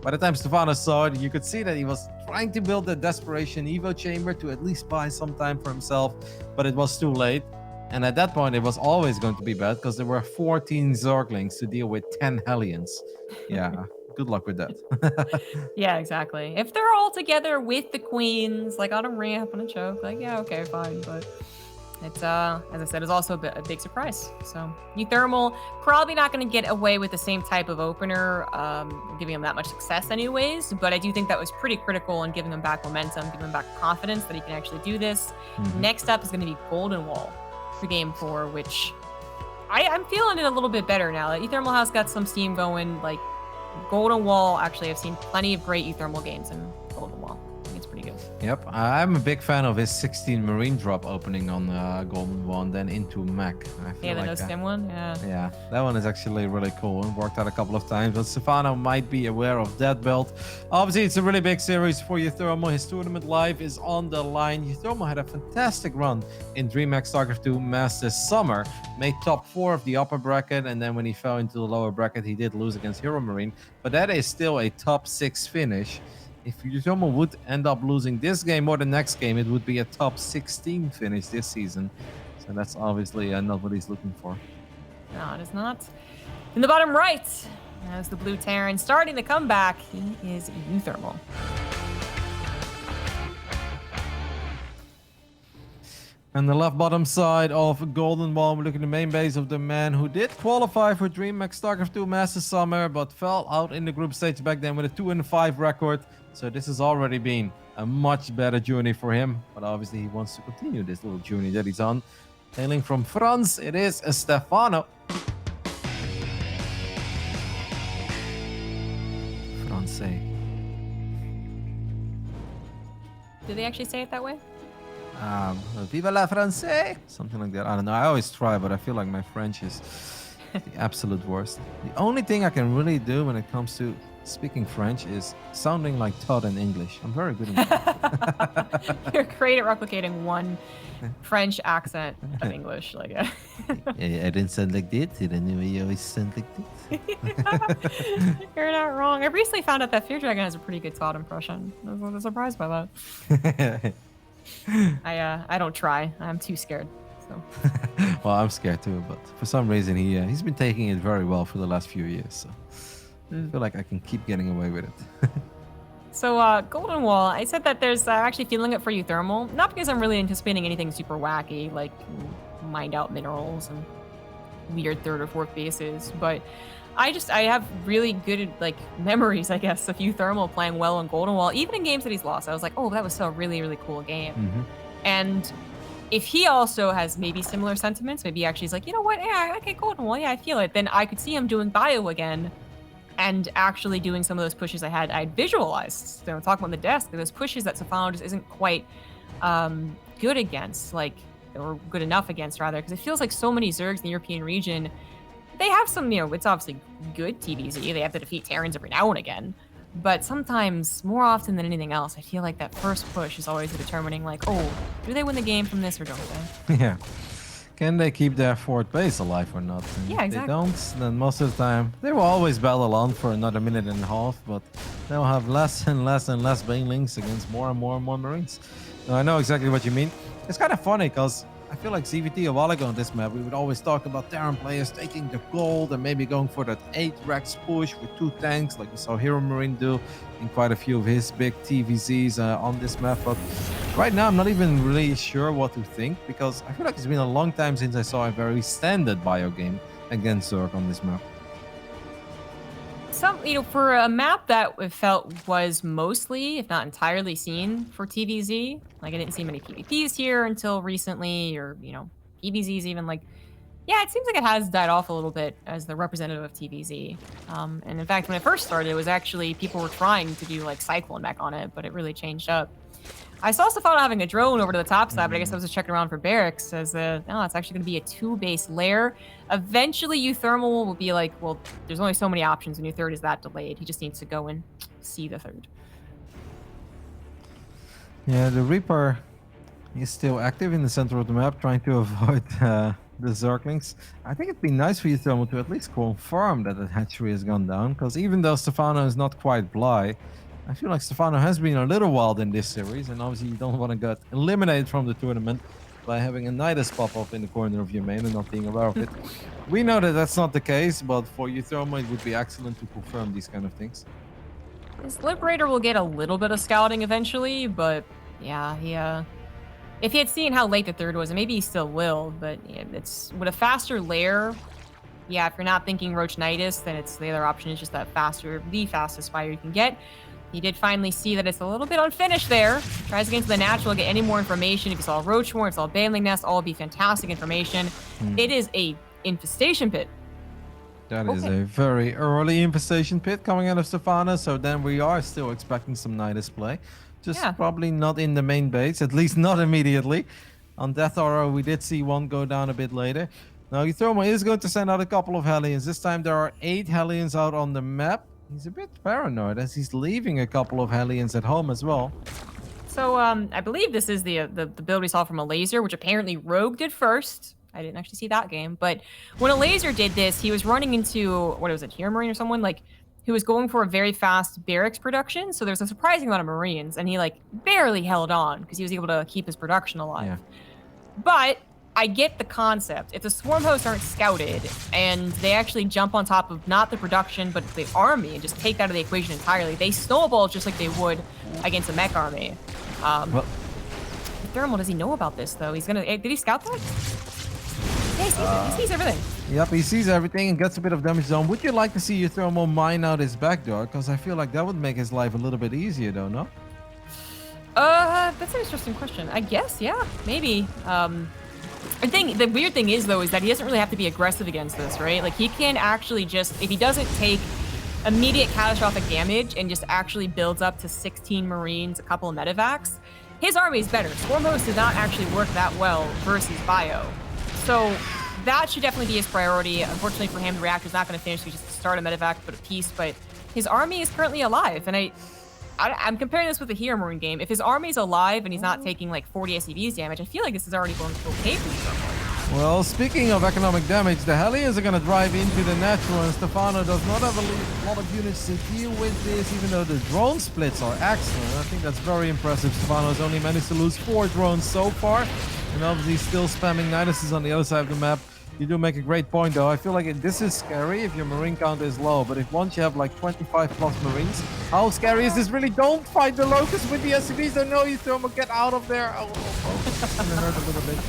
by the time Stephano saw it, you could see that he was trying to build a desperation Evo chamber to at least buy some time for himself, but it was too late. And at that point, it was always going to be bad because there were 14 Zerglings to deal with 10 Hellions. Yeah, good luck with that. Yeah, exactly. If they're all together with the queens, like on a ramp, on a choke, like, yeah, okay, fine. But it's, as I said, it's also a big surprise. So uThermal probably not going to get away with the same type of opener, giving him that much success anyways. But I do think that was pretty critical in giving him back momentum, giving him back confidence that he can actually do this. Next up is going to be Golden Wall for game 4, which I'm feeling it a little bit better now. Like, uThermal has got some steam going. Like Golden Wall, actually, I've seen plenty of great uThermal games in Golden Wall. I think it's pretty good. Yep, I'm a big fan of his 16 Marine drop opening on Golden Wall and then into Mac. Yeah, the no stim one. Yeah, that one is actually really cool and worked out a couple of times. But Stephano might be aware of that build. Obviously, it's a really big series for uThermal. His tournament life is on the line. uThermal had a fantastic run in DreamHack SC2 2 Masters summer. Made top 4 of the upper bracket, and then when he fell into the lower bracket, he did lose against Hero Marine. But that is still a top 6 finish. If uThermal would end up losing this game or the next game, it would be a top 16 finish this season. So that's obviously not what he's looking for. No, it is not. In the bottom right, as the blue Terran starting the comeback, he is uThermal. And the left bottom side of Golden Wall, we look at the main base of the man who did qualify for DreamHack SC2 2 Masters Summer, but fell out in the group stage back then with a 2-5 record. So this has already been a much better journey for him. But obviously he wants to continue this little journey that he's on. Hailing from France, it is Stephano. Francais. Do they actually say it that way? Viva la français, something like that. I don't know. I always try, but I feel like my French is the absolute worst. The only thing I can really do when it comes to speaking French is sounding like Todd in English. I'm very good at that. You're great at replicating one French accent of English. Like, I didn't sound like that. I knew I always sound like that. You're not wrong. I recently found out that Fear Dragon has a pretty good Todd impression. I was surprised by that. I don't try. I'm too scared. So. Well, I'm scared too, but for some reason he's been taking it very well for the last few years. So I feel like I can keep getting away with it. So Golden Wall, I said that there's actually feeling it for uThermal, not because I'm really anticipating anything super wacky like mined out minerals and weird 3rd or 4th bases, but I have really good like memories, I guess, of uThermal playing well on Golden Wall, even in games that he's lost. I was like, oh, that was so really, really cool game. And if he also has maybe similar sentiments, maybe actually he's like, you know what, yeah, okay, Golden Wall, yeah, I feel it. Then I could see him doing bio again and actually doing some of those pushes I'd visualized. So talking about the desk, those pushes that Stephano just isn't quite good against, like, or good enough against rather, because it feels like so many Zergs in the European region, they have some, it's obviously good TVZ. They have to defeat Terrans every now and again. But sometimes, more often than anything else, I feel like that first push is always determining, like, oh, do they win the game from this or don't they? Yeah. Can they keep their 4th base alive or not? And yeah, exactly. If they don't, then most of the time, they will always battle on for another minute and a half, but they'll have less and less and less banelings against more and more and more Marines. Now, I know exactly what you mean. It's kind of funny, because I feel like CVT a while ago on this map, we would always talk about Terran players taking the gold and maybe going for that 8 Rex push with 2 tanks, like we saw Hero Marine do in quite a few of his big TVZs on this map. But right now, I'm not even really sure what to think, because I feel like it's been a long time since I saw a very standard bio game against Zerg on this map. For a map that it felt was mostly, if not entirely, seen for TVZ, like I didn't see many PvPs here until recently, or PvZs even, like, yeah, it seems like it has died off a little bit as the representative of TVZ. And in fact, when it first started, it was actually people were trying to do like Cyclone mech on it, but it really changed up. I saw Stephano having a drone over to the top side, but I guess I was just checking around for barracks as no, it's actually going to be a 2-base lair. Eventually, uThermal will be like, well, there's only so many options when your 3rd is that delayed. He just needs to go and see the 3rd. Yeah, the Reaper is still active in the center of the map, trying to avoid the the Zerglings. I think it'd be nice for uThermal to at least confirm that the hatchery has gone down, because even though Stephano is not quite Bly, I feel like Stephano has been a little wild in this series, and obviously you don't want to get eliminated from the tournament by having a Nidus pop up in the corner of your main and not being aware of it. We know that that's not the case, but for uThermal it would be excellent to confirm these kind of things. His Liberator will get a little bit of scouting eventually, but yeah, if he had seen how late the third was, and maybe he still will, but yeah, it's with a faster lair. Yeah, if you're not thinking Roach Nidus, then it's the other option is just that the fastest fire you can get. He did finally see that it's a little bit unfinished there. Tries to get into the natural, get any more information. If it's all Roach Horn, it's all Baneling Nest, all would be fantastic information. It is a infestation pit. That is a very early infestation pit coming out of Stephano, so then we are still expecting some Nidus play. Just probably not in the main base, at least not immediately. On Death Aura, we did see one go down a bit later. Now, uThermal is going to send out a couple of Hellions. This time there are 8 Hellions out on the map. He's a bit paranoid as he's leaving a couple of Hellions at home as well. So, I believe this is the build we saw from a laser, which apparently Rogue did first. I didn't actually see that game, but when a laser did this, he was running into, what was it, Hero Marine or someone, like, who was going for a very fast barracks production, so there's a surprising amount of Marines, and he, like, barely held on, because he was able to keep his production alive. Yeah. But I get the concept. If the swarm hosts aren't scouted, and they actually jump on top of not the production, but the army, and just take that out of the equation entirely, they snowball just like they would against a mech army. Well, uThermal, does he know about this, though? He's gonna, did he scout that? Yeah, he sees it. He sees everything. Yep, he sees everything and gets a bit of damage zone. Would you like to see uThermal mine out his back door? Because I feel like that would make his life a little bit easier, though, no? That's an interesting question. I guess, yeah, maybe. The weird thing is, though, is that he doesn't really have to be aggressive against this, right? Like, he can actually just, if he doesn't take immediate catastrophic damage and just actually builds up to 16 Marines, a couple of medevacs, his army is better. Swarm Host did not actually work that well versus Bio. So that should definitely be his priority. Unfortunately for him, the reactor's not going to finish. We just start a medevac, put a piece, but his army is currently alive. And I'm comparing this with the Hero Marine game. If his army's alive and he's not taking like 40 SCVs damage, I feel like this is already going okay for you. Well, speaking of economic damage, the Hellions are going to drive into the natural, and Stephano does not have a lot of units to deal with this, even though the drone splits are excellent. I think that's very impressive. Stephano's only managed to lose 4 drones so far, and obviously still spamming Niduses on the other side of the map. You do make a great point, though. I feel like this is scary if your Marine count is low, but if once you have like 25 plus Marines, how scary is this really? Don't fight the Locusts with the SCVs. I know uThermal, get out of there. Oh, it's gonna hurt a little bit.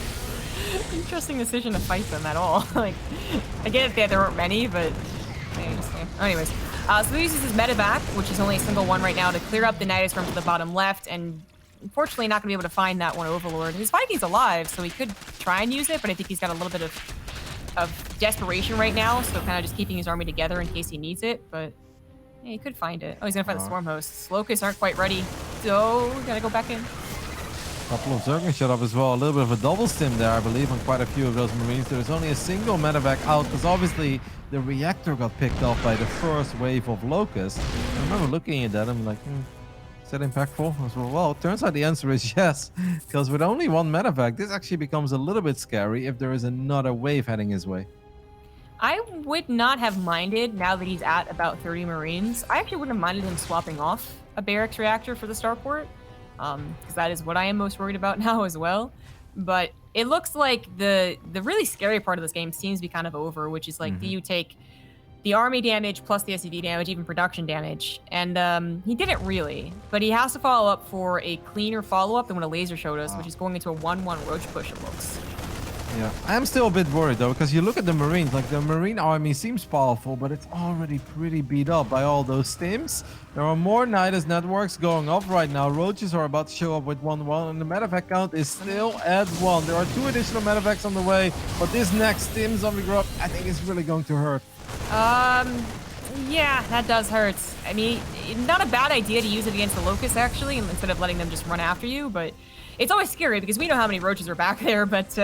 Interesting decision to fight them at all. Like, I get it, there weren't many, but anyways. So he uses his medevac, which is only a single one right now, to clear up the Nidus from to the bottom left, and unfortunately not going to be able to find that one Overlord. His Viking's alive, so he could try and use it, but I think he's got a little bit of desperation right now, so kind of just keeping his army together in case he needs it, but yeah, he could find it. Oh, he's going to fight the Swarm Hosts. Locusts aren't quite ready, so we got to go back in. Couple of Zerglings shut up as well. A little bit of a double stim there, I believe, on quite a few of those Marines. There's only a single medevac out, because obviously the reactor got picked off by the first wave of Locusts. I remember looking at that, I'm like, is that impactful? I was like, well, it turns out the answer is yes, because with only one medevac, this actually becomes a little bit scary if there is another wave heading his way. I would not have minded, now that he's at about 30 Marines, I actually wouldn't have minded him swapping off a barracks reactor for the starport, because that is what I am most worried about now as well. But it looks like the really scary part of this game seems to be kind of over, which is like, do you take the army damage plus the SCV damage, even production damage? And he didn't really, but he has to follow up for a cleaner follow-up than what a laser showed us, which is going into a 1-1 Roach push, it looks. Yeah, I'm still a bit worried though, because you look at the Marines, like the Marine army seems powerful, but it's already pretty beat up by all those stims. There are more Nidus networks going up right now. Roaches are about to show up with 1-1, and the medevac count is still at 1. There are 2 additional medevacs on the way, but this next stim zombie grub, I think is really going to hurt. Yeah, that does hurt. I mean, not a bad idea to use it against the Locusts, actually, instead of letting them just run after you, but it's always scary because we know how many Roaches are back there, but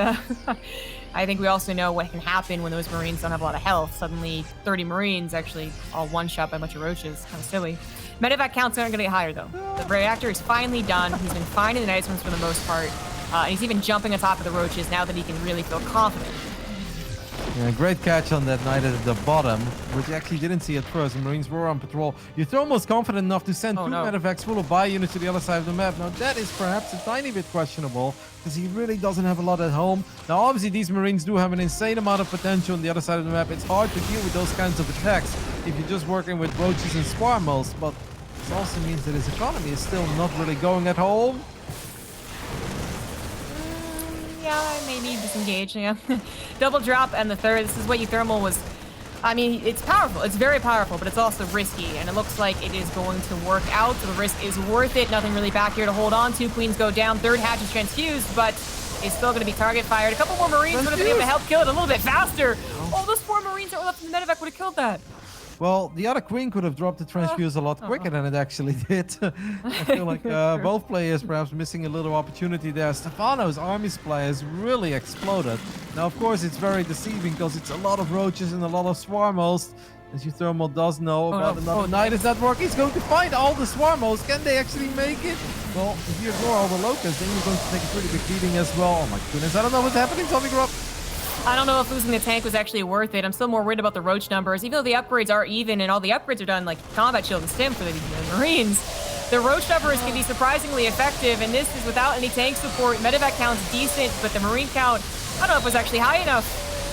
I think we also know what can happen when those Marines don't have a lot of health. Suddenly, 30 Marines actually all one-shot by a bunch of Roaches. Kind of silly. Medevac counts aren't going to get higher, though. The reactor is finally done. He's been finding the Nidus ones for the most part, and he's even jumping on top of the Roaches now that he can really feel confident. Yeah, great catch on that knight at the bottom, which you actually didn't see at first. The Marines were on patrol. uThermal was confident enough to send two medevacs full of buy units to the other side of the map. Now that is perhaps a tiny bit questionable, because he really doesn't have a lot at home. Now obviously these Marines do have an insane amount of potential on the other side of the map. It's hard to deal with those kinds of attacks if you're just working with roaches and swarmos, but this also means that his economy is still not really going at home. Yeah, I may need disengage. Yeah. Double drop and the third. This is what uThermal was. I mean, it's powerful. It's very powerful, but it's also risky. And it looks like it is going to work out. So the risk is worth it. Nothing really back here to hold on to. Queens go down. Third hatch is transfused, but it's still going to be target fired. A couple more Marines would have been able to help kill it a little bit faster. Oh, those 4 Marines that were left in the medevac would have killed that. Well, the other queen could have dropped the transfuse a lot quicker than it actually did. I feel like both players perhaps missing a little opportunity there. Stephano's army supply has really exploded. Now, of course, it's very deceiving because it's a lot of roaches and a lot of swarmos. As uThermal does know about another knight is not working. He's going to find all the swarmos. Can they actually make it? Well, if you ignore all the locusts, then you're going to take a pretty big beating as well. Oh my goodness, I don't know what's happening, Zombie Grub. I don't know if losing the tank was actually worth it. I'm still more worried about the roach numbers. Even though the upgrades are even and all the upgrades are done, like combat shield and stim for the Marines, the roach numbers can be surprisingly effective, and this is without any tank support. Medevac count's decent, but the Marine count, I don't know if it was actually high enough.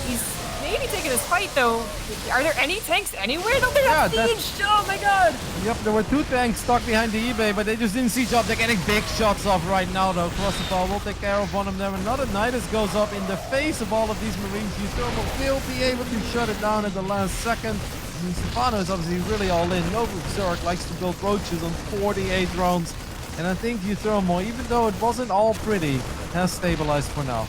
He's maybe taking this fight, though. Are there any tanks anywhere? Don't they have siege? Oh my god! Yep, there were 2 tanks stuck behind the eBay, but they just didn't siege up. They're getting big shots off right now, though. Crossbow will take care of one of them. Another Nidus goes up in the face of all of these Marines. uThermal will be able to shut it down at the last second. I mean, Stephano is obviously really all in. Noble Zerg likes to build roaches on 48 drones. And I think uThermal, even though it wasn't all pretty, has stabilized for now.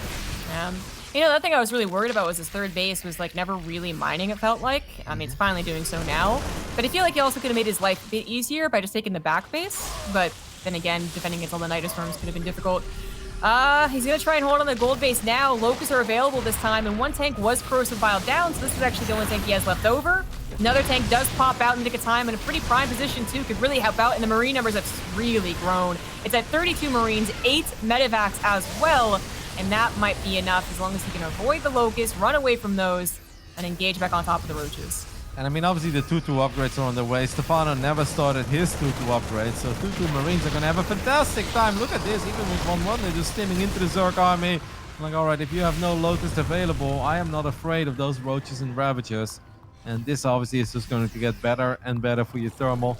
You know, that thing I was really worried about was his third base was like never really mining, it felt like. I mean, it's finally doing so now. But I feel like he also could have made his life a bit easier by just taking the back base. But then again, defending against all the Nidus Storms could have been difficult. He's going to try and hold on the gold base now. Locusts are available this time, and 1 tank was corrosive bile down, so this is actually the only tank he has left over. Another tank does pop out in the nick of time in a pretty prime position, too. Could really help out, and the Marine numbers have really grown. It's at 32 Marines, 8 medevacs as well. And that might be enough as long as he can avoid the locusts, run away from those, and engage back on top of the roaches. And I mean, obviously the 2-2 upgrades are on their way. Stephano never started his 2-2 upgrade, so 2-2 Marines are going to have a fantastic time. Look at this, even with 1-1, they're just stimming into the Zerg army. Like, all right, if you have no locusts available, I am not afraid of those roaches and ravagers. And this obviously is just going to get better and better for uThermal.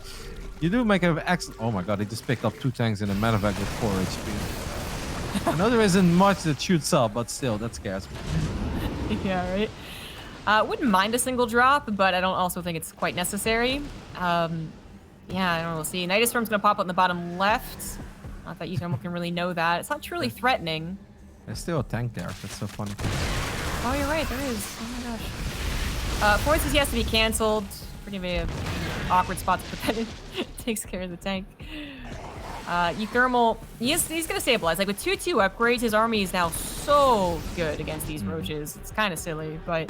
You do make an excellent... Oh my god, they just picked up 2 tanks in a medevac with 4 HP. I know there isn't much that shoots up, but still, that scares me. Yeah, right? Wouldn't mind a single drop, but I don't also think it's quite necessary. Yeah, I don't know. We'll see. Nidus Storm's going to pop up in the bottom left. Not that uThermal can really know that. It's not truly threatening. There's still a tank there. That's so funny. Oh, you're right. There is. Oh my gosh. Ford says he has to be canceled. Pretty awkward spot to put that in. Takes care of the tank. uThermal, he's going to stabilize. Like with 2-2 upgrades, his army is now so good against these roaches. It's kind of silly, but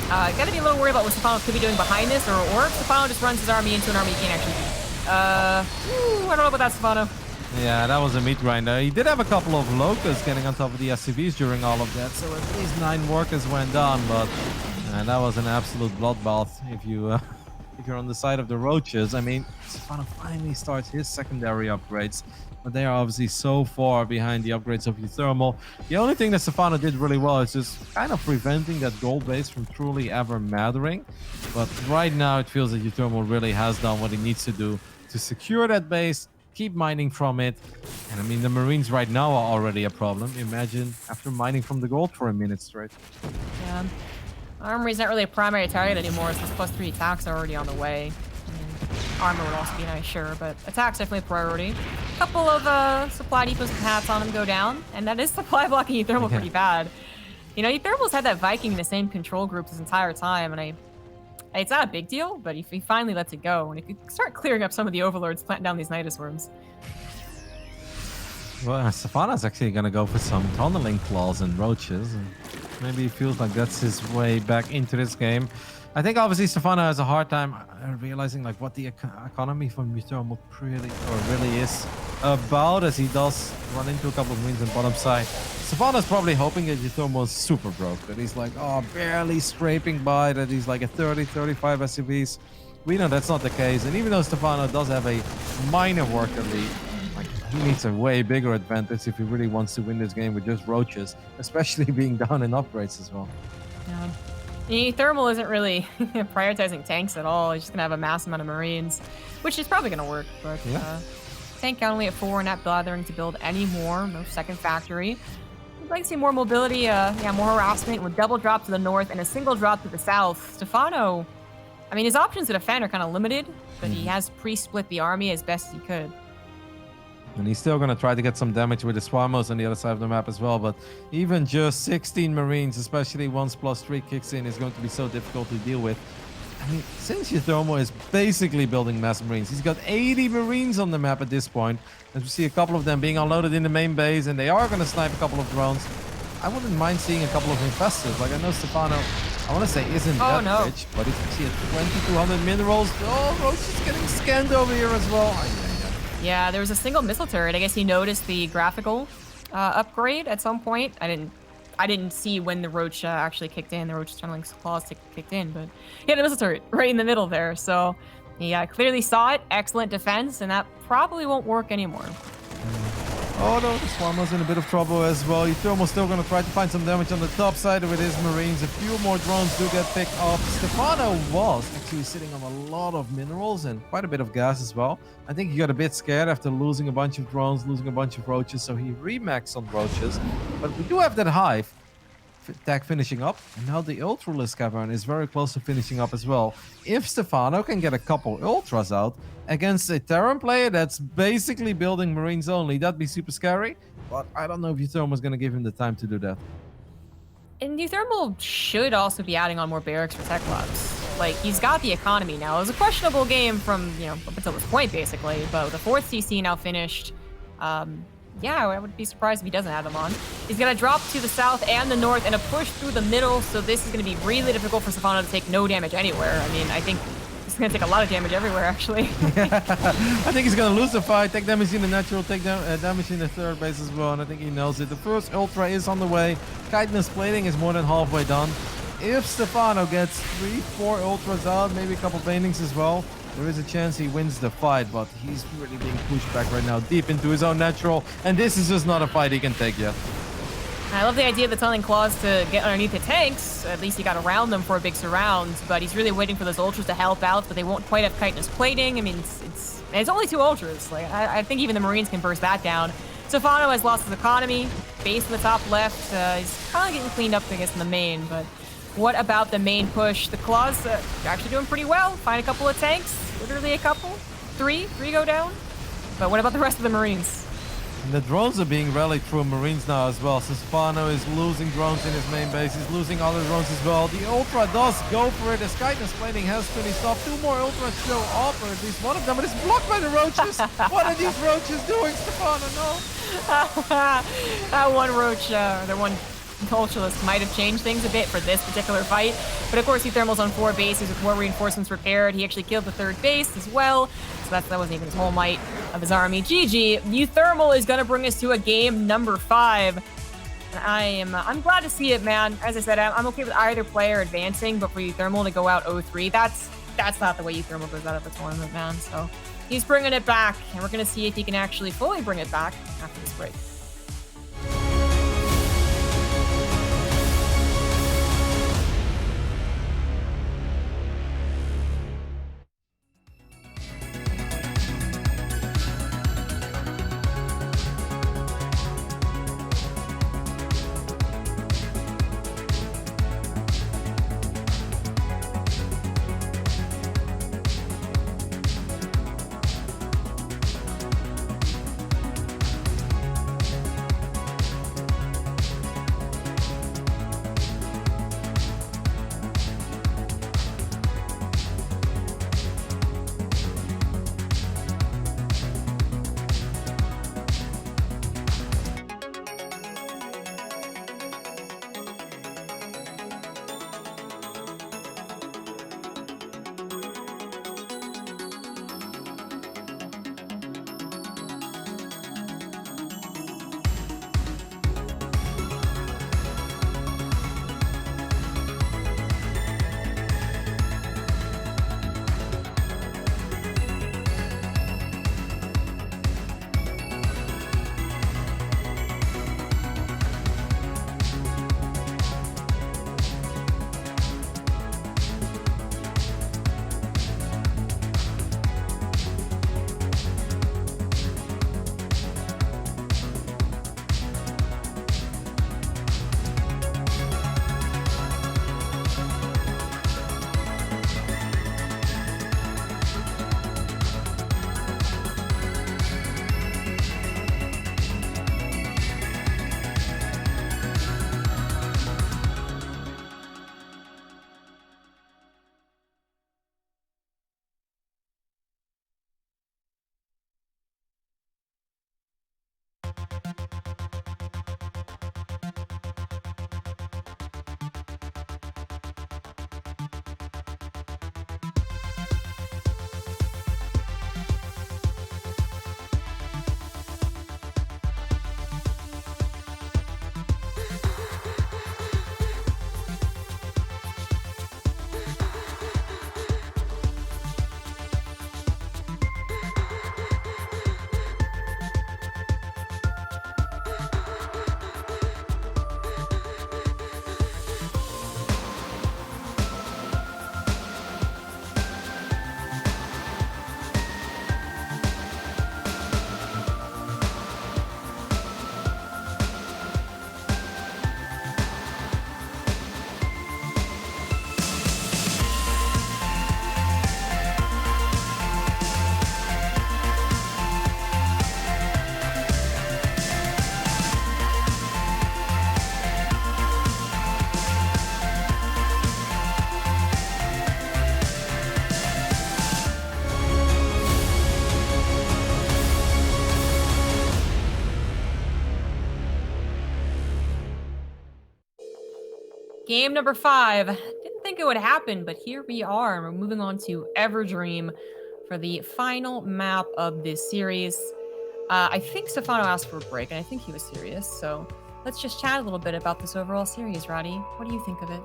got to be a little worried about what Stephano could be doing behind this, or if Stephano just runs his army into an army he can't actually beat. I don't know about that, Stephano. Yeah, that was a meat grinder. He did have a couple of locusts getting on top of the SCVs during all of that, so at least 9 workers went down, but that was an absolute bloodbath if you... If you're on the side of the roaches. I mean, Stephano finally starts his secondary upgrades, but they are obviously so far behind the upgrades of uThermal. The only thing that Stephano did really well is just kind of preventing that gold base from truly ever mattering. But right now, it feels that uThermal really has done what he needs to do to secure that base, keep mining from it. And I mean, the Marines right now are already a problem. Imagine after mining from the gold for a minute straight. Yeah. Armory's not really a primary target anymore, so +3 attacks are already on the way. Armor would also be nice, sure, but attack's definitely a priority. A couple of supply depots with hats on them go down, and that is supply blocking uThermal pretty bad. You know, uThermal's had that Viking in the same control group this entire time, and it's not a big deal, but if he finally lets it go, and if you start clearing up some of the overlords, planting down these Nidus worms. Well, Stephano's actually going to go for some tunneling claws and roaches. And maybe he feels like that's his way back into this game. I think obviously Stephano has a hard time realizing like what the economy from uThermal really is. about, as he does run into a couple of Marines on bottom side. Stephano's probably hoping that uThermal is super broke, that he's like, oh, barely scraping by, that he's like a 30, 35 SCVs. We know that's not the case, and even though Stephano does have a minor worker lead, like, he needs a way bigger advantage if he really wants to win this game with just roaches, especially being down in upgrades as well. Yeah. uThermal isn't really prioritizing tanks at all. He's just gonna have a mass amount of Marines, which is probably gonna work, but Yeah. tank count only at 4, not bothering to build any more. No second factory. I'd like to see more mobility, more harassment with double drop to the north and a single drop to the south. Stephano, I mean, his options to defend are kind of limited, but he has pre-split the army as best as he could. And he's still going to try to get some damage with the Swarmos on the other side of the map as well. But even just 16 Marines, especially once +3 kicks in, is going to be so difficult to deal with. I mean, since uThermal is basically building mass Marines, he's got 80 Marines on the map at this point. As we see a couple of them being unloaded in the main base, and they are going to snipe a couple of drones. I wouldn't mind seeing a couple of infestors. Like, I know Stephano, I want to say, isn't that rich, but he's actually at 2200 minerals. Oh, Roach is getting scanned over here as well. Yeah, there was a single missile turret. I guess he noticed the graphical upgrade at some point. I didn't see when the Roach actually kicked in. The Roach tunneling claws kicked in, but he had a missile turret right in the middle there. So he clearly saw it. Excellent defense, and that probably won't work anymore. Oh no, the Swarmer's in a bit of trouble as well. uThermal's still going to try to find some damage on the top side with his Marines. A few more drones do get picked up. Stephano was actually sitting on a lot of minerals and quite a bit of gas as well. I think he got a bit scared after losing a bunch of drones, losing a bunch of roaches, so he remaxed on roaches. But we do have that hive attack finishing up, and now the Ultralisk Cavern is very close to finishing up as well. If Stephano can get a couple Ultras out against a Terran player that's basically building Marines only, that'd be super scary, but I don't know if uThermal is going to give him the time to do that. And uThermal should also be adding on more barracks for tech labs. Like, he's got the economy now. It was a questionable game from, up until this point, basically, but with the 4th CC now finished, yeah, I would be surprised if he doesn't have them on. He's going to drop to the south and the north and a push through the middle, so this is going to be really difficult for Stephano to take no damage anywhere. I mean, I think he's going to take a lot of damage everywhere, actually. I think he's going to lose the fight, take damage in the natural, take damage in the third base as well, and I think he knows it. The first Ultra is on the way. Chitinous plating is more than halfway done. If Stephano gets 3-4 Ultras out, maybe a couple paintings as well, there is a chance he wins the fight, but he's really being pushed back right now, deep into his own natural, and this is just not a fight he can take yet. I love the idea of the tunneling claws to get underneath the tanks. At least he got around them for a big surround, but he's really waiting for those Ultras to help out, but they won't quite have chitinous plating. I mean, it's only 2 Ultras. Like, I think even the Marines can burst that down. Stephano has lost his economy. Base in the top left. He's kind of getting cleaned up, I guess, in the main, but what about the main push? The claws are actually doing pretty well. Find a couple of tanks. Literally a couple. 3 go down. But what about the rest of the Marines? And the drones are being rallied through Marines now as well. So Stephano is losing drones in his main base. He's losing other drones as well. The Ultra does go for it. The chitinous plating has finished off. 2 more Ultras show up, or at least one of them, but it's blocked by the roaches. What are these roaches doing, Stephano? No. That one roach, the one Ultralisk might have changed things a bit for this particular fight. But of course, uThermal's on 4 bases with more reinforcements repaired. He actually killed the 3rd base as well. So that wasn't even his whole might of his army. GG. uThermal is going to bring us to a game number 5. I'm glad to see it, man. As I said, I'm okay with either player advancing, but for uThermal to go out 0-3, that's not the way uThermal goes out of the tournament, man. So he's bringing it back, and we're going to see if he can actually fully bring it back after this break. Game number 5. Didn't think it would happen, but here we are. We're moving on to Everdream for the final map of this series. I think Stephano asked for a break, and I think he was serious. So let's just chat a little bit about this overall series, Roddy. What do you think of it?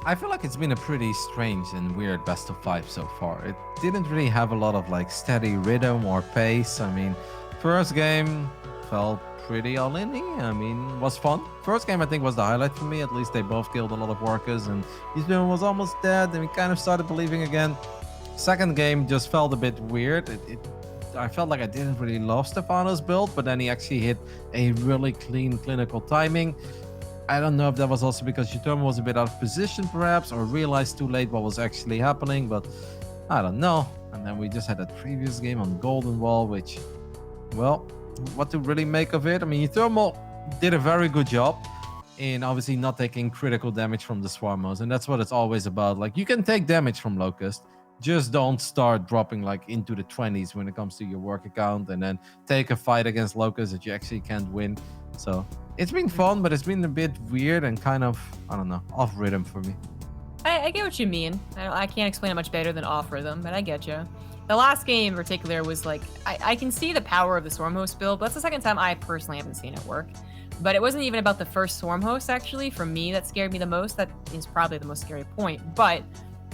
I feel like it's been a pretty strange and weird best of 5 so far. It didn't really have a lot of like steady rhythm or pace. I mean, first game felt pretty all-in-y. I mean, was fun. First game I think was the highlight for me. At least they both killed a lot of workers, and uThermal was almost dead, and we kind of started believing again. Second game just felt a bit weird. I felt like I didn't really love Stephano's build, but then he actually hit a really clean clinical timing. I don't know if that was also because uThermal was a bit out of position perhaps, or realized too late what was actually happening, but I don't know. And then we just had that previous game on Golden Wall, which, well, what to really make of it? I mean, uThermal did a very good job in obviously not taking critical damage from the Swarmos, and that's what it's always about. Like, you can take damage from Locust, just don't start dropping like into the 20s when it comes to your work account, and then take a fight against Locust that you actually can't win. So it's been fun, but it's been a bit weird and kind of, I don't know, off rhythm for me. I get what you mean. I can't explain it much better than off rhythm, but I get you. The last game in particular was like, I can see the power of the Swarm Host build, but that's the second time I personally haven't seen it work. But it wasn't even about the first Swarm Host, actually, for me, that scared me the most. That is probably the most scary point. But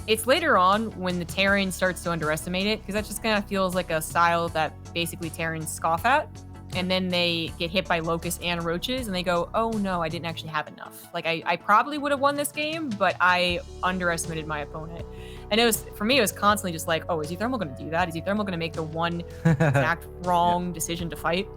it's later on when the Terran starts to underestimate it, because that just kind of feels like a style that basically Terrans scoff at. And then they get hit by Locusts and Roaches, and they go, oh no, I didn't actually have enough. Like, I probably would have won this game, but I underestimated my opponent. And it was, for me, it was constantly just like, oh, is uThermal going to do that? Is uThermal going to make the one exact wrong decision to fight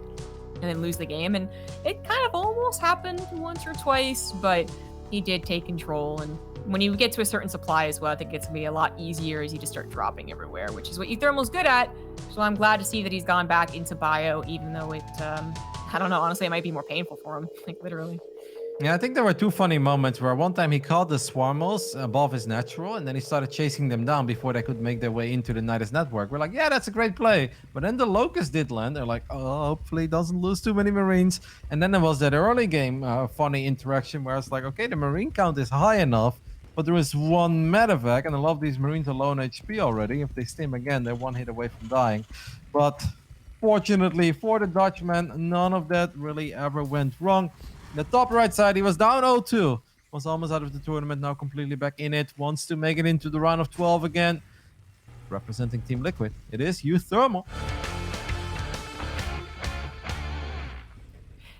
and then lose the game? And it kind of almost happened once or twice, but he did take control. And when you get to a certain supply as well, I think it's going to be a lot easier as you just start dropping everywhere, which is what uThermal's good at. So I'm glad to see that he's gone back into bio, even though it, I don't know, honestly, it might be more painful for him, like literally. Yeah, I think there were two funny moments where one time he caught the Swarmos above his natural, and then he started chasing them down before they could make their way into the Nidus network. We're like, yeah, that's a great play. But then the Locust did land. They're like, oh, hopefully he doesn't lose too many Marines. And then there was that early game funny interaction where it's like, okay, the Marine count is high enough, but there is one medevac, and a lot of these Marines are low on HP already. If they stim again, they're one hit away from dying. But fortunately for the Dutchman, none of that really ever went wrong. The top right side, he was down 0-2. Was almost out of the tournament, now completely back in it. Wants to make it into the round of 12 again. Representing Team Liquid, it is uThermal.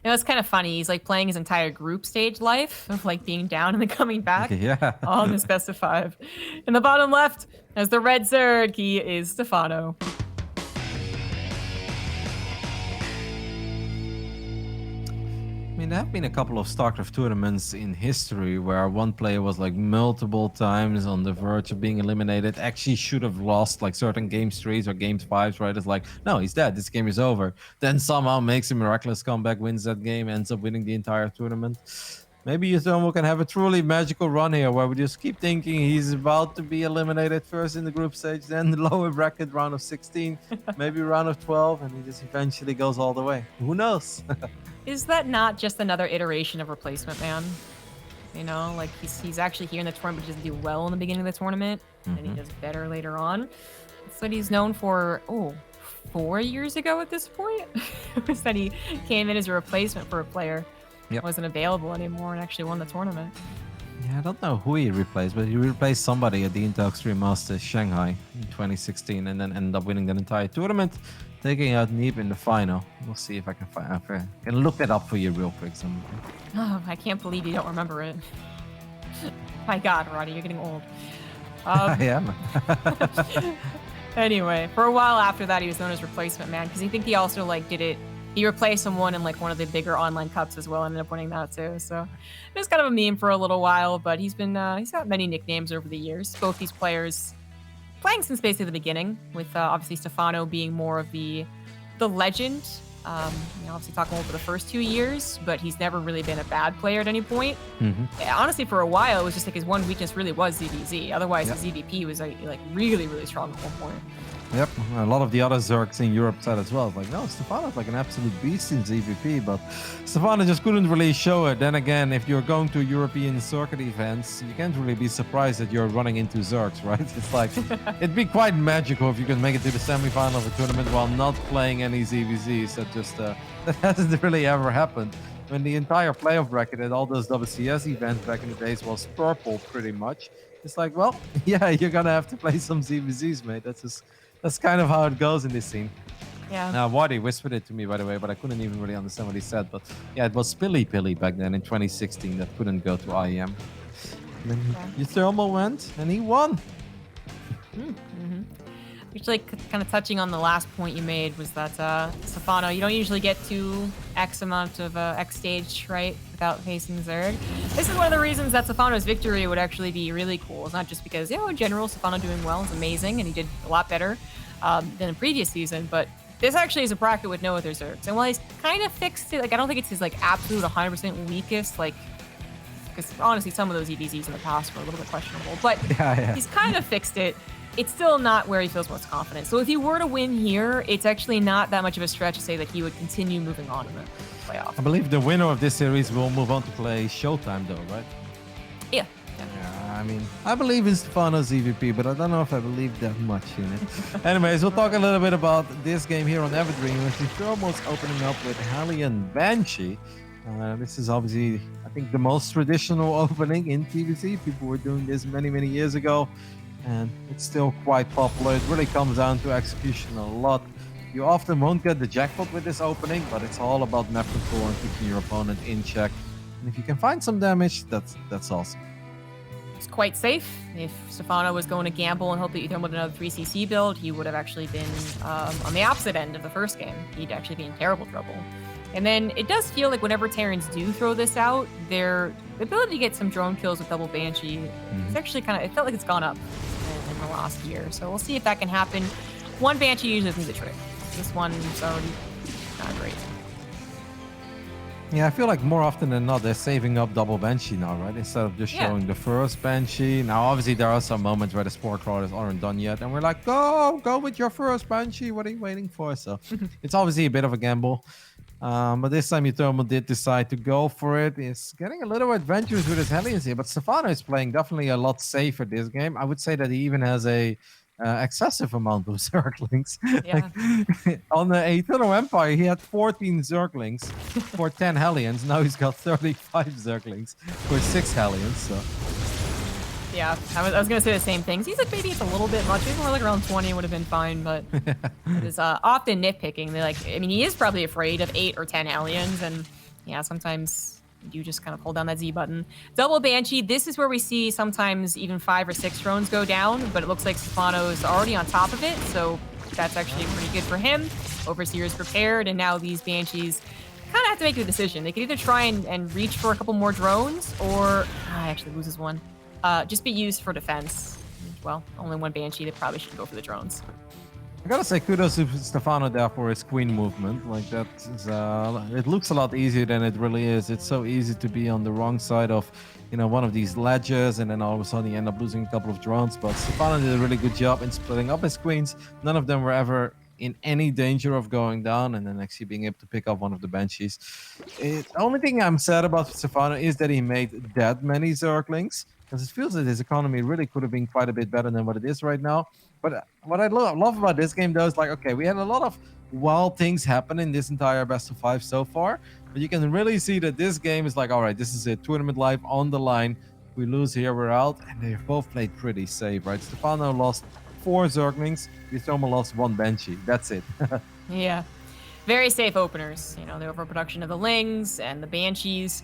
You know, it's kind of funny. He's like playing his entire group stage life of like being down and then coming back. Yeah. On this best of 5. In the bottom left, as the red Zerg, he is Stephano. I mean, there have been a couple of StarCraft tournaments in history where one player was like multiple times on the verge of being eliminated, actually should have lost like certain game 3s or game 5s, right? It's like, no, he's dead, this game is over. Then somehow makes a miraculous comeback, wins that game, ends up winning the entire tournament. Maybe uThermal can have a truly magical run here where we just keep thinking he's about to be eliminated first in the group stage, then the lower bracket round of 16, maybe round of 12, and he just eventually goes all the way. Who knows? Is that not just another iteration of Replacement Man? You know, like he's actually here in the tournament, but doesn't do well in the beginning of the tournament, and he does better later on. That's what he's known for, 4 years ago at this point? Was that he came in as a replacement for a player. Yep. Wasn't available anymore and actually won the tournament. Yeah, I don't know who he replaced, but he replaced somebody at the Intel Extreme Masters Shanghai in 2016 and then ended up winning that entire tournament, taking out Neep in the final. We'll see if I can find. I can look that up for you real quick. Oh, I can't believe you don't remember it. My God, Roddy, you're getting old. I am. Anyway, for a while after that, he was known as Replacement Man because I think he also like did it. He replaced someone in like one of the bigger online cups as well, and ended up winning that too. So it was kind of a meme for a little while, but he's got many nicknames over the years. Both these players playing since basically the beginning, with obviously Stephano being more of the legend. Obviously talking over the first 2 years, but he's never really been a bad player at any point. Honestly, for a while, it was just like his one weakness really was ZVZ. Otherwise, his ZVP was like really, really strong at one point. Yep, a lot of the other Zergs in Europe said as well. It's like, no, Stephano's like an absolute beast in ZVP, but Stephano just couldn't really show it. Then again, if you're going to European circuit events, you can't really be surprised that you're running into Zergs, right? It's like, it'd be quite magical if you could make it to the semifinal of a tournament while not playing any ZVZs. That hasn't really ever happened. When the entire playoff bracket at all those WCS events back in the days was purple pretty much. It's like, well, yeah, you're gonna have to play some ZVZs, mate. That's kind of how it goes in this scene. Yeah. Now, Waddy whispered it to me, by the way, but I couldn't even really understand what he said. But yeah, it was Pilly back then in 2016 that couldn't go to IEM. And then uThermal went, and he won. Mm-hmm. Actually, kind of touching on the last point you made was that Stephano, you don't usually get to X amount of X stage, right, without facing Zerg. This is one of the reasons that Stephano's victory would actually be really cool. It's not just because, you know, in general, Stephano doing well is amazing, and he did a lot better than the previous season, but this actually is a bracket with no other Zergs. And while he's kind of fixed it, like, I don't think it's his, like, absolute 100% weakest, like, because honestly, some of those EDZs in the past were a little bit questionable, but he's kind of fixed it. It's still not where he feels most confident. So if he were to win here, it's actually not that much of a stretch to say that he would continue moving on in the playoff. I believe the winner of this series will move on to play Showtime, though, right? Yeah. I mean, I believe in Stephano's EVP, but I don't know if I believe that much in it. Anyways, we'll talk a little bit about this game here on Everdream, which is almost opening up with Hellion Banshee. This is obviously, I think, the most traditional opening in TVC. People were doing this many years ago, and it's still quite popular. It really comes down to execution a lot. You often won't get the jackpot with this opening, but it's all about map control and keeping your opponent in check. And if you can find some damage, that's awesome. It's quite safe. If Stephano was going to gamble and hope that uThermal with another 3CC build, he would have actually been on the opposite end of the first game. He'd actually be in terrible trouble. And then it does feel like whenever Terrans do throw this out, their ability to get some drone kills with double Banshee, it's actually kind of, it felt like it's gone up in the last year. So we'll see if that can happen. One Banshee usually isn't the trick. This one's already not great. Yeah, I feel like more often than not, they're saving up double Banshee now, right? Instead of just showing the first Banshee. Now, obviously, there are some moments where the Spore Crawlers aren't done yet, and we're like, go with your first Banshee. What are you waiting for? So it's obviously a bit of a gamble. But this time, uThermal did decide to go for it. He's getting a little adventurous with his Hellions here, but Stephano is playing definitely a lot safer this game. I would say that he even has a excessive amount of Zerglings. Yeah. Like, on the Eternal Empire, he had 14 Zerglings for 10 Hellions. Now he's got 35 Zerglings for 6 Hellions. So. Yeah, I was going to say the same things. He's like, maybe it's a little bit much. Maybe more like around 20 would have been fine, but it is often nitpicking. They like, I mean, he is probably afraid of 8 or 10 Hellions, and yeah, sometimes you just kind of hold down that Z button. Double Banshee, this is where we see sometimes even 5 or 6 drones go down, but it looks like Stephano is already on top of it, so that's actually pretty good for him. Overseer is prepared, and now these Banshees kind of have to make a decision. They can either try and reach for a couple more drones, or actually loses one. Just be used for defense. Well, only one Banshee, they probably should go for the drones. I gotta say kudos to Stephano there for his queen movement. Like that is, it looks a lot easier than it really is. It's so easy to be on the wrong side of, you know, one of these ledges, and then all of a sudden you end up losing a couple of drones. But Stephano did a really good job in splitting up his queens. None of them were ever in any danger of going down, and then actually being able to pick up one of the Banshees. The only thing I'm sad about Stephano is that he made that many Zerglings, because it feels that his economy really could have been quite a bit better than what it is right now. But what I love about this game, though, is like, okay, we had a lot of wild things happen in this entire best of 5 so far, but you can really see that this game is like, all right, this is a tournament life on the line. If we lose here, we're out, and they both played pretty safe, right? Stephano lost 4 Zerglings, uThermal lost 1 Banshee. That's it. Yeah, very safe openers. You know, the overproduction of the Lings and the Banshees.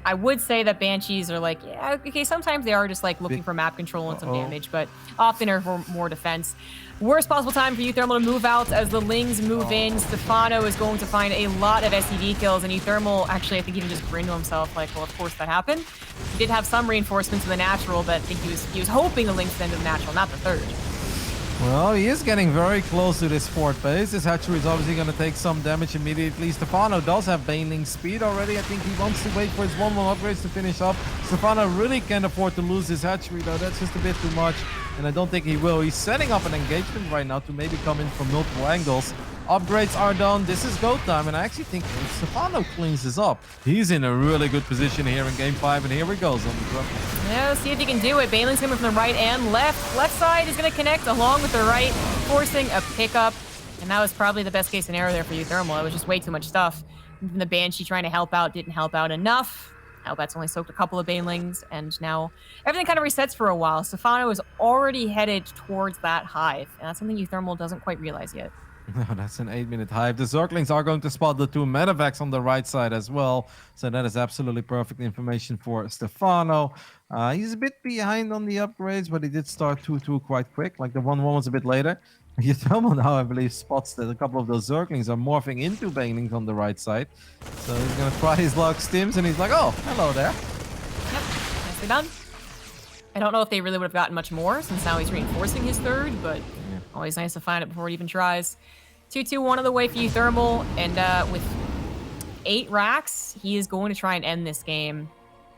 I would say that Banshees are like, yeah, okay, sometimes they are just like looking for map control and some damage, but often are for more defense. Worst possible time for uThermal to move out as the Lings move in. Stephano is going to find a lot of SCV kills, and uThermal actually, I think, even just grinned to himself, like, well, of course that happened. He did have some reinforcements in the natural, but I think he was hoping the Lings end of the natural, not the third. Well, he is getting very close to this fort base. This hatchery is obviously going to take some damage immediately. Stephano does have Baneling speed already. I think he wants to wait for his 1-1 upgrades to finish up. Stephano really can't afford to lose his hatchery, though. That's just a bit too much. and I don't think he will. He's setting up an engagement right now to maybe come in from multiple angles. Upgrades are done. This is go time, and I actually think Stephano cleans this up. He's in a really good position here in game 5, and here he goes on the drop. Yeah, let's see if he can do it. Bailing's coming from the right and left. Left side is going to connect along with the right, forcing a pickup. And that was probably the best case scenario there for uThermal. It was just way too much stuff. Even the Banshee trying to help out didn't help out enough. Hellbat's only soaked a couple of Banelings, and now everything kind of resets for a while. Stephano is already headed towards that hive, and that's something uThermal doesn't quite realize yet. No, that's an 8-minute hive. The Zerglings are going to spot the 2 medevacs on the right side as well. So that is absolutely perfect information for Stephano. He's a bit behind on the upgrades, but he did start 2-2 quite quick. Like the 1-1 was a bit later. uThermal now, I believe, spots that a couple of those Zerglings are morphing into Banelings on the right side. So he's going to try his luck, stims, and he's like, oh, hello there. Yep, nicely done. I don't know if they really would have gotten much more since now he's reinforcing his third, but yeah, always nice to find it before he even tries. 2-2-1 on the way for uThermal, and with 8 racks, he is going to try and end this game.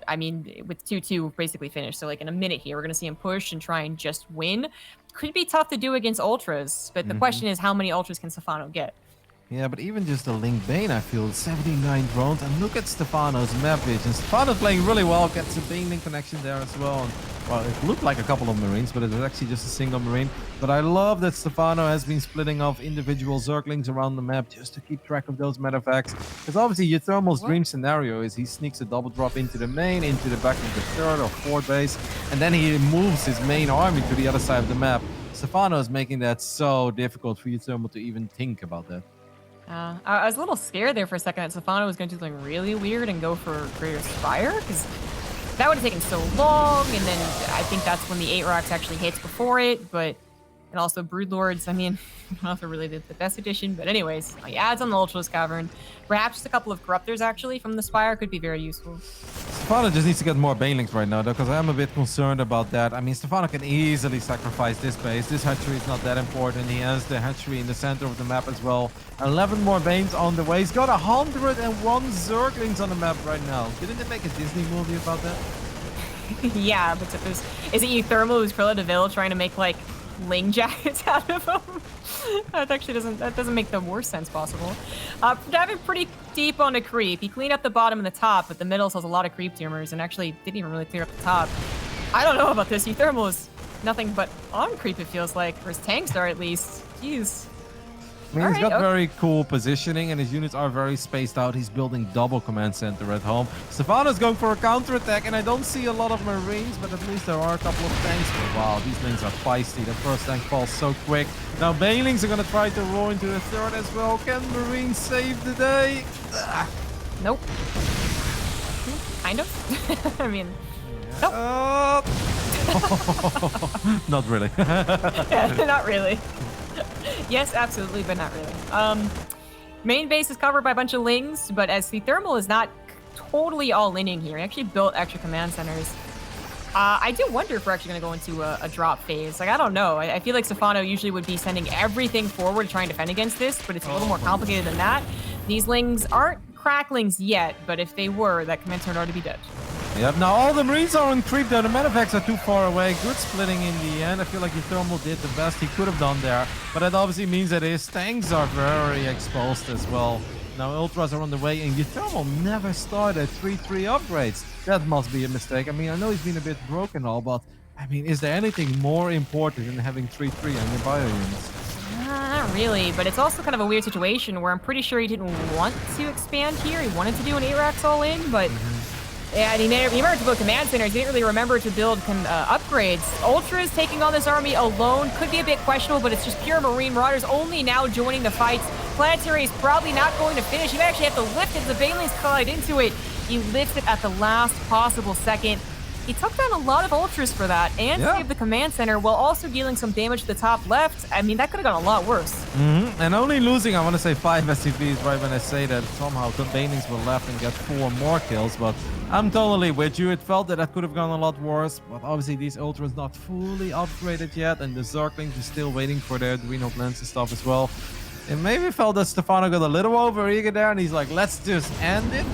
I mean, with 2-2 basically finished, so like in a minute here, we're going to see him push and try and just win. Could be tough to do against Ultras, but the question is how many Ultras can Stephano get? Yeah, but even just the Link Bane, I feel 79 drones. And look at Stephano's map vision. Stephano's playing really well, gets a Baneling connection there as well. And, well, it looked like a couple of Marines, but it was actually just a single Marine. But I love that Stephano has been splitting off individual Zerglings around the map just to keep track of those medevacs. Because obviously uThermal's dream scenario is he sneaks a double drop into the main, into the back of the 3rd or 4th base, and then he moves his main army to the other side of the map. Stephano is making that so difficult for uThermal to even think about that. I was a little scared there for a second that Stephano was going to do something really weird and go for Greater Spire, because that would have taken so long, and then I think that's when the 8 rocks actually hits before it, but... And also Broodlords, I mean, I don't know if they're really the best addition, but anyways, he adds on the Ultra's Cavern. Perhaps just a couple of Corruptors, actually, from the Spire could be very useful. Stephano just needs to get more Banelings right now, though, because I am a bit concerned about that. I mean, Stephano can easily sacrifice this base. This hatchery is not that important. He has the hatchery in the center of the map as well. 11 more Banes on the way. He's got 101 Zerglings on the map right now. Didn't they make a Disney movie about that? Yeah, but is it uThermal who's Krilla DeVille trying to make, like, Ling jackets out of them? That actually doesn't make the worst sense possible. Diving pretty deep on a creep. He cleaned up the bottom and the top, but the middle has a lot of creep tumors and actually didn't even really clear up the top. I don't know about this. uThermal is nothing but on creep, it feels like, or his tanks are at least. Jeez. I mean, he's got very cool positioning, and his units are very spaced out. He's building double command center at home. Stephano's going for a counterattack, and I don't see a lot of Marines, but at least there are a couple of tanks. But wow, these things are feisty. The first tank falls so quick. Now Banelings are going to try to roll into the 3rd as well. Can Marines save the day? Nope. Kind of. I mean, nope. Not really. Yeah, not really. Yes, absolutely, but not really. Main base is covered by a bunch of Lings, but as uThermal is not totally all-inning here, he actually built extra command centers. I do wonder if we're actually going to go into a drop phase. Like, I don't know. I feel like Stephano usually would be sending everything forward to try and defend against this, but it's a little more complicated than that. These Lings aren't cracklings yet, but if they were, that command center ought to be dead. Yep, now all the Marines are on creep though. The medevacs are too far away. Good splitting in the end. I feel like uThermal did the best he could have done there. But that obviously means that his tanks are very exposed as well. Now Ultras are on the way, and uThermal never started 3-3 upgrades. That must be a mistake. I mean, I know he's been a bit broken all, but I mean, is there anything more important than having 3-3 on your bio units? Not really, but it's also kind of a weird situation where I'm pretty sure he didn't want to expand here. He wanted to do an 8-racks all in, but... Yeah, and he remembered to build command centers. He didn't really remember to build upgrades. Ultras taking on this army alone could be a bit questionable, but it's just pure Marine Marauders only now joining the fights. Planetary is probably not going to finish. You actually have to lift it. The Banelings collide into it. He lifts it at the last possible second. He took down a lot of Ultras for that and saved the command center while also dealing some damage to the top left. I mean, that could have gone a lot worse. And only losing, I want to say 5 SCVs right when I say that somehow the Banelings were left and got 4 more kills, but I'm totally with you. It felt that could have gone a lot worse, but obviously these Ultras not fully upgraded yet, and the Zerglings are still waiting for their DreamHack lens and stuff as well. It maybe felt that Stephano got a little overeager there, and he's like, let's just end it.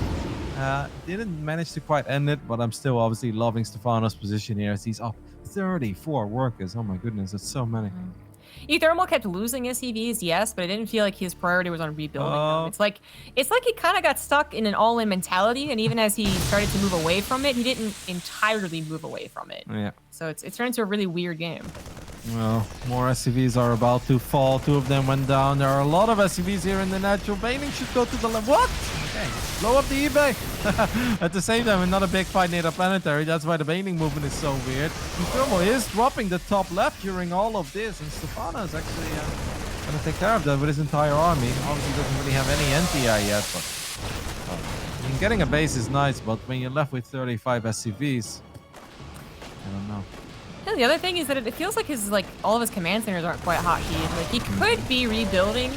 Didn't manage to quite end it, but I'm still obviously loving Stephano's position here as he's up 34 workers. Oh my goodness, that's so many. uThermal kept losing SCVs, yes, but I didn't feel like his priority was on rebuilding them. It's like he kind of got stuck in an all-in mentality, and even as he started to move away from it, he didn't entirely move away from it. Yeah. So it's turned into a really weird game. Well, more SCVs are about to fall. 2 of them went down. There are a lot of SCVs here in the natural. Baning should go to the left. What? Okay. Blow up the eBay. At the same time, another big fight near the planetary. That's why the Baning movement is so weird. uThermal is dropping the top left during all of this. And Stephano is actually going to take care of that with his entire army. Obviously, he doesn't really have any NTI yet. But I mean, getting a base is nice. But when you're left with 35 SCVs, I don't know. And the other thing is that it feels like all of his command centers aren't quite hotkeyed. Like, he could be rebuilding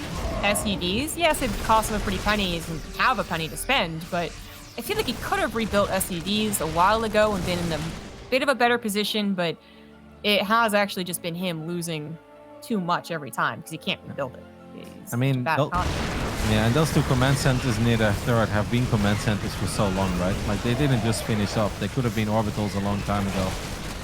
SCVs. Yes, it costs him a pretty penny. He doesn't have a penny to spend, but I feel like he could have rebuilt SCVs a while ago and been in a bit of a better position, but it has actually just been him losing too much every time because he can't rebuild it. I mean, yeah, and those 2 command centers near the third have been command centers for so long, right? Like, they didn't just finish up. They could have been orbitals a long time ago.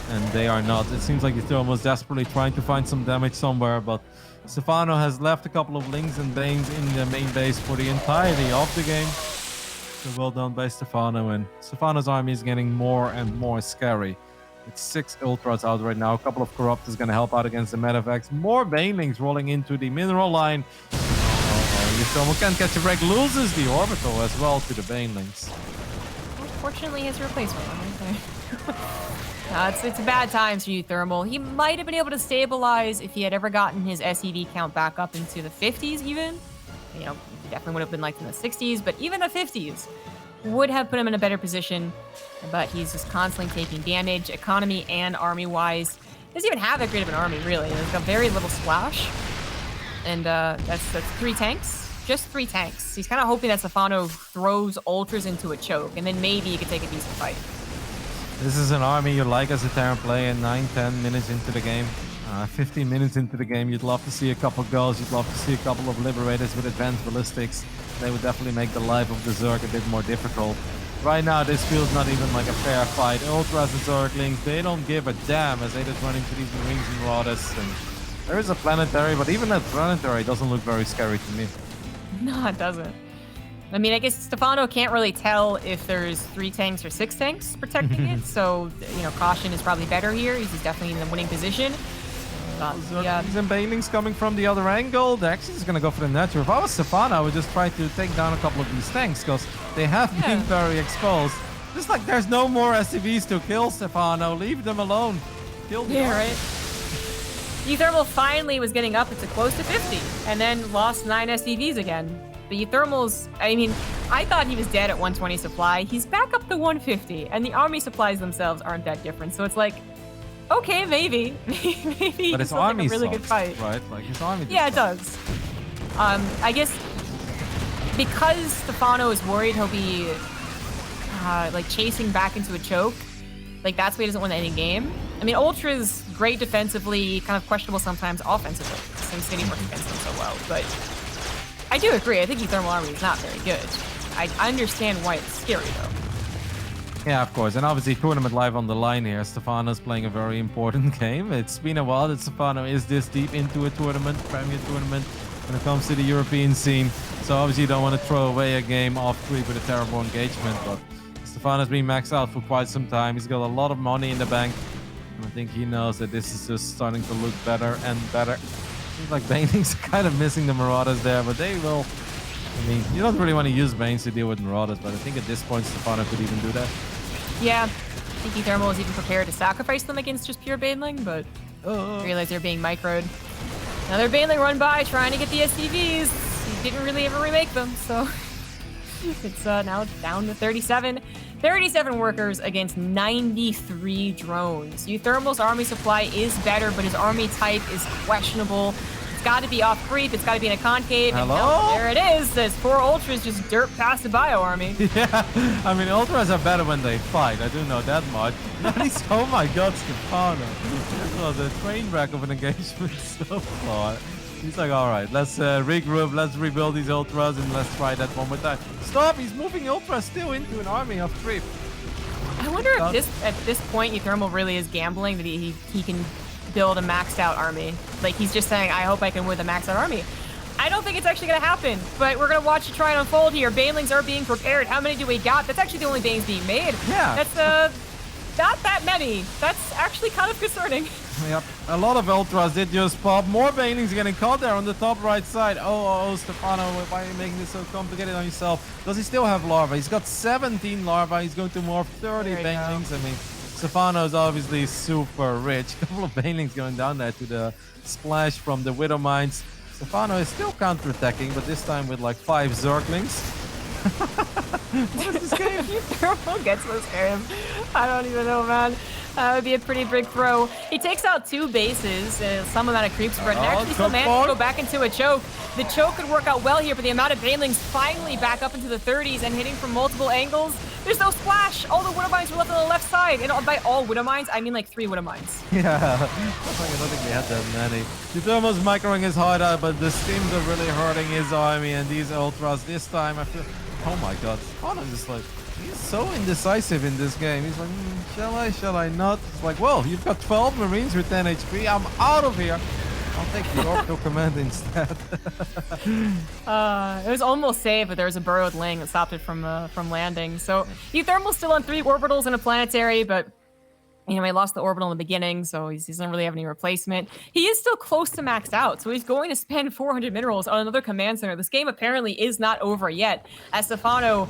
And they are not. It seems like uThermal was desperately trying to find some damage somewhere, but Stephano has left a couple of Lings and Banes in the main base for the entirety of the game. So well done by Stephano, and Stephano's army is getting more and more scary. It's 6 Ultras out right now. A couple of Corrupt is going to help out against the Medevacs. More Banelings rolling into the mineral line. uThermal can't catch a break. Loses the orbital as well to the Banelings. Unfortunately, his replacement right there. It's a bad times for uThermal. He might have been able to stabilize if he had ever gotten his SEV count back up into the 50s even. You know, definitely would have been like in the 60s, but even the 50s would have put him in a better position. But he's just constantly taking damage, economy and army-wise. Doesn't even have that great of an army, really. There's got very little splash. And that's 3 tanks. Just 3 tanks. He's kind of hoping that Stephano throws Ultras into a choke, and then maybe he could take a decent fight. This is an army you like as a Terran player 9-10 minutes into the game. 15 minutes into the game, you'd love to see a couple goals. You'd love to see a couple of Liberators with advanced ballistics. They would definitely make the life of the Zerg a bit more difficult. Right now, this feels not even like a fair fight. Ultras and Zerglings, they don't give a damn as they just run into these Marines and Marauders. And there is a planetary, but even that planetary doesn't look very scary to me. No, it doesn't. I mean, I guess Stephano can't really tell if there's 3 tanks or 6 tanks protecting it, so, you know, caution is probably better here. He's definitely in the winning position. Yeah. And Banelings coming from the other angle. They're actually just going to go for the natural. If I was Stephano, I would just try to take down a couple of these tanks because they have been very exposed. Just like there's no more SCVs to kill Stephano. Leave them alone. Kill them. Yeah, right. uThermal finally was getting up to close to 50 and then lost 9 SCVs again. But uThermal's, I mean, I thought he was dead at 120 supply. He's back up to 150, and the army supplies themselves aren't that different. So it's like, okay, maybe but his army like a really sucks, good fight, right? Like his army. Yeah, it does. I guess because Stephano is worried he'll be like chasing back into a choke. Like that's why he doesn't want to end game. I mean, Ultra's great defensively, kind of questionable sometimes offensively. Same City works against him so well, but I do agree. I think uThermal army is not very good. I understand why it's scary though. Yeah, of course. And obviously, tournament live on the line here. Stephano's playing a very important game. It's been a while that Stephano is this deep into a tournament, Premier tournament, when it comes to the European scene. So obviously, you don't want to throw away a game off 3 with a terrible engagement. But Stephano's been maxed out for quite some time. He's got a lot of money in the bank. And I think he knows that this is just starting to look better and better. Seems like Banelings are kind of missing the Marauders there, but they will. I mean, you don't really want to use Banes to deal with Marauders, but I think at this point, Stephano could even do that. Yeah, I think uThermal is even prepared to sacrifice them against just pure Baneling, but realize they're being microed. Another Baneling run by, trying to get the SCVs. He didn't really ever remake them, so it's now down to 37. 37 workers against 93 drones. uThermal's army supply is better, but his army type is questionable. It's got to be off creep. It's got to be in a concave. Hello? And there it is. Those 4 Ultras just dirt past the bio army. Yeah, I mean, Ultras are better when they fight. I do know that much. Oh my god, Stephano. This was a train wreck of an engagement so far. He's like, all right, let's regroup, let's rebuild these Ultras, and let's try that one more time. Stop, he's moving Ultras still into an army of creep. I wonder if at this point uThermal really is gambling that he can build a maxed out army. Like he's just saying, I hope I can win the maxed out army. I don't think it's actually going to happen, but we're going to watch it try and unfold here. Banelings are being prepared. How many do we got? That's actually the only banelings being made. Yeah. That's not that many. That's actually kind of concerning. Yep, a lot of ultras did just pop. More banelings getting caught there on the top right side. Oh, Stephano, why are you making this so complicated on yourself? Does he still have larvae? He's got 17 larvae. He's going to morph 30 banelings. I mean, Stephano is obviously super rich. A couple of banelings going down there to the splash from the Widow Mines. Stephano is still counter-attacking, but this time with like 5 Zerglings. What is this game? uThermal gets this game. I don't even know, man. That would be a pretty big throw. He takes out 2 bases, some amount of creep spread, and actually still manages to go back into a choke. The choke could work out well here, but the amount of banelings finally back up into the 30s and hitting from multiple angles. There's no splash. All the Widow Mines were left on the left side. And by all Widow Mines, I mean like 3 Widow Mines. Yeah, I don't think we had that many. uThermal's microing his heart out, but the stims are really hurting his army, and these ultras this time, I feel... Oh my god, Stephano just like... He's so indecisive in this game. He's like, shall I not? It's like, well, you've got 12 Marines with 10 HP. I'm out of here. I'll take the orbital command instead. It was almost saved, but there was a burrowed Ling that stopped it from landing. So uThermal's still on 3 orbitals and a planetary, but you know, he lost the orbital in the beginning, so he doesn't really have any replacement. He is still close to maxed out, so he's going to spend 400 minerals on another command center. This game apparently is not over yet, as Stephano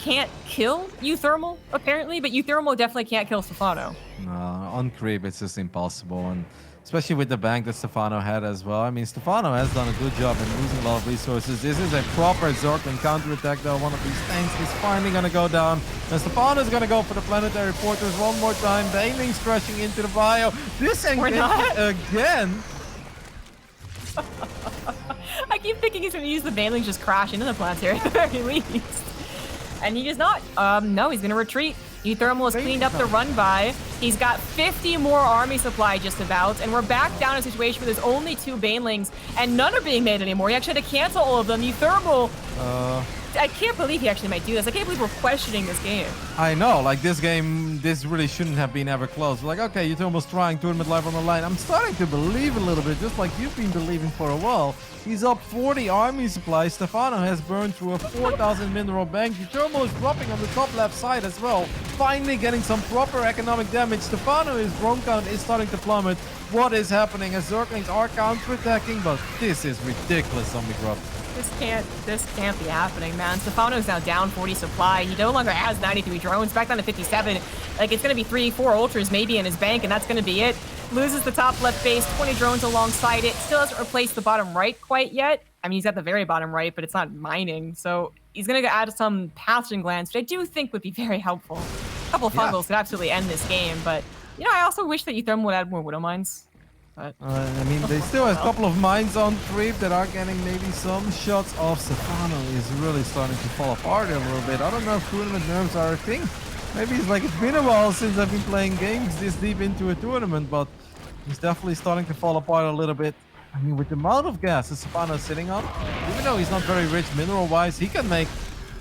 can't kill uThermal, apparently, but uThermal definitely can't kill Stephano. No, on creep, it's just impossible. And especially with the bank that Stephano had as well. I mean, Stephano has done a good job in losing a lot of resources. This is a proper Zergling counterattack, though. One of these tanks is finally going to go down. And Stephano is going to go for the planetary porters one more time. Banelings crashing into the bio. This engagement again. I keep thinking he's going to use the Banelings just crash into the planetary at the very least. And he does not. No, he's going to retreat. uThermal has cleaned up the run by. He's got 50 more army supply just about, and we're back down in a situation where there's only 2 banelings, and none are being made anymore. He actually had to cancel all of them. uThermal... I can't believe he actually might do this. I can't believe we're questioning this game. I know, like this game, this really shouldn't have been ever close. Like, okay, uThermal's trying, tournament live on the line. I'm starting to believe a little bit, just like you've been believing for a while. He's up 40 army supplies. Stephano has burned through a 4,000 mineral bank. uThermal is dropping on the top left side as well. Finally getting some proper economic damage. Stephano, his drone count is starting to plummet. What is happening as Zerglings are counter-attacking? But this is ridiculous, Zombie Grub. This can't be happening, man. Stephano's now down 40 supply. He no longer has 93 drones, back down to 57. Like, it's gonna be 3-4 ultras maybe in his bank, and that's gonna be it. Loses the top left base, 20 drones alongside it. Still hasn't replaced the bottom right quite yet. I mean, he's at the very bottom right, but it's not mining. So he's gonna add some pathogen glands, which I do think would be very helpful. A couple of fungals could absolutely end this game, but you know, I also wish that uThermal would add more Widow Mines. But I mean, they still have a couple of mines on creep that are getting maybe some shots off. Stephano is really starting to fall apart a little bit. I don't know if tournament nerves are a thing. Maybe it's like it's been a while since I've been playing games this deep into a tournament, but he's definitely starting to fall apart a little bit. I mean, with the amount of gas that Stephano's sitting on, even though he's not very rich mineral-wise, he can make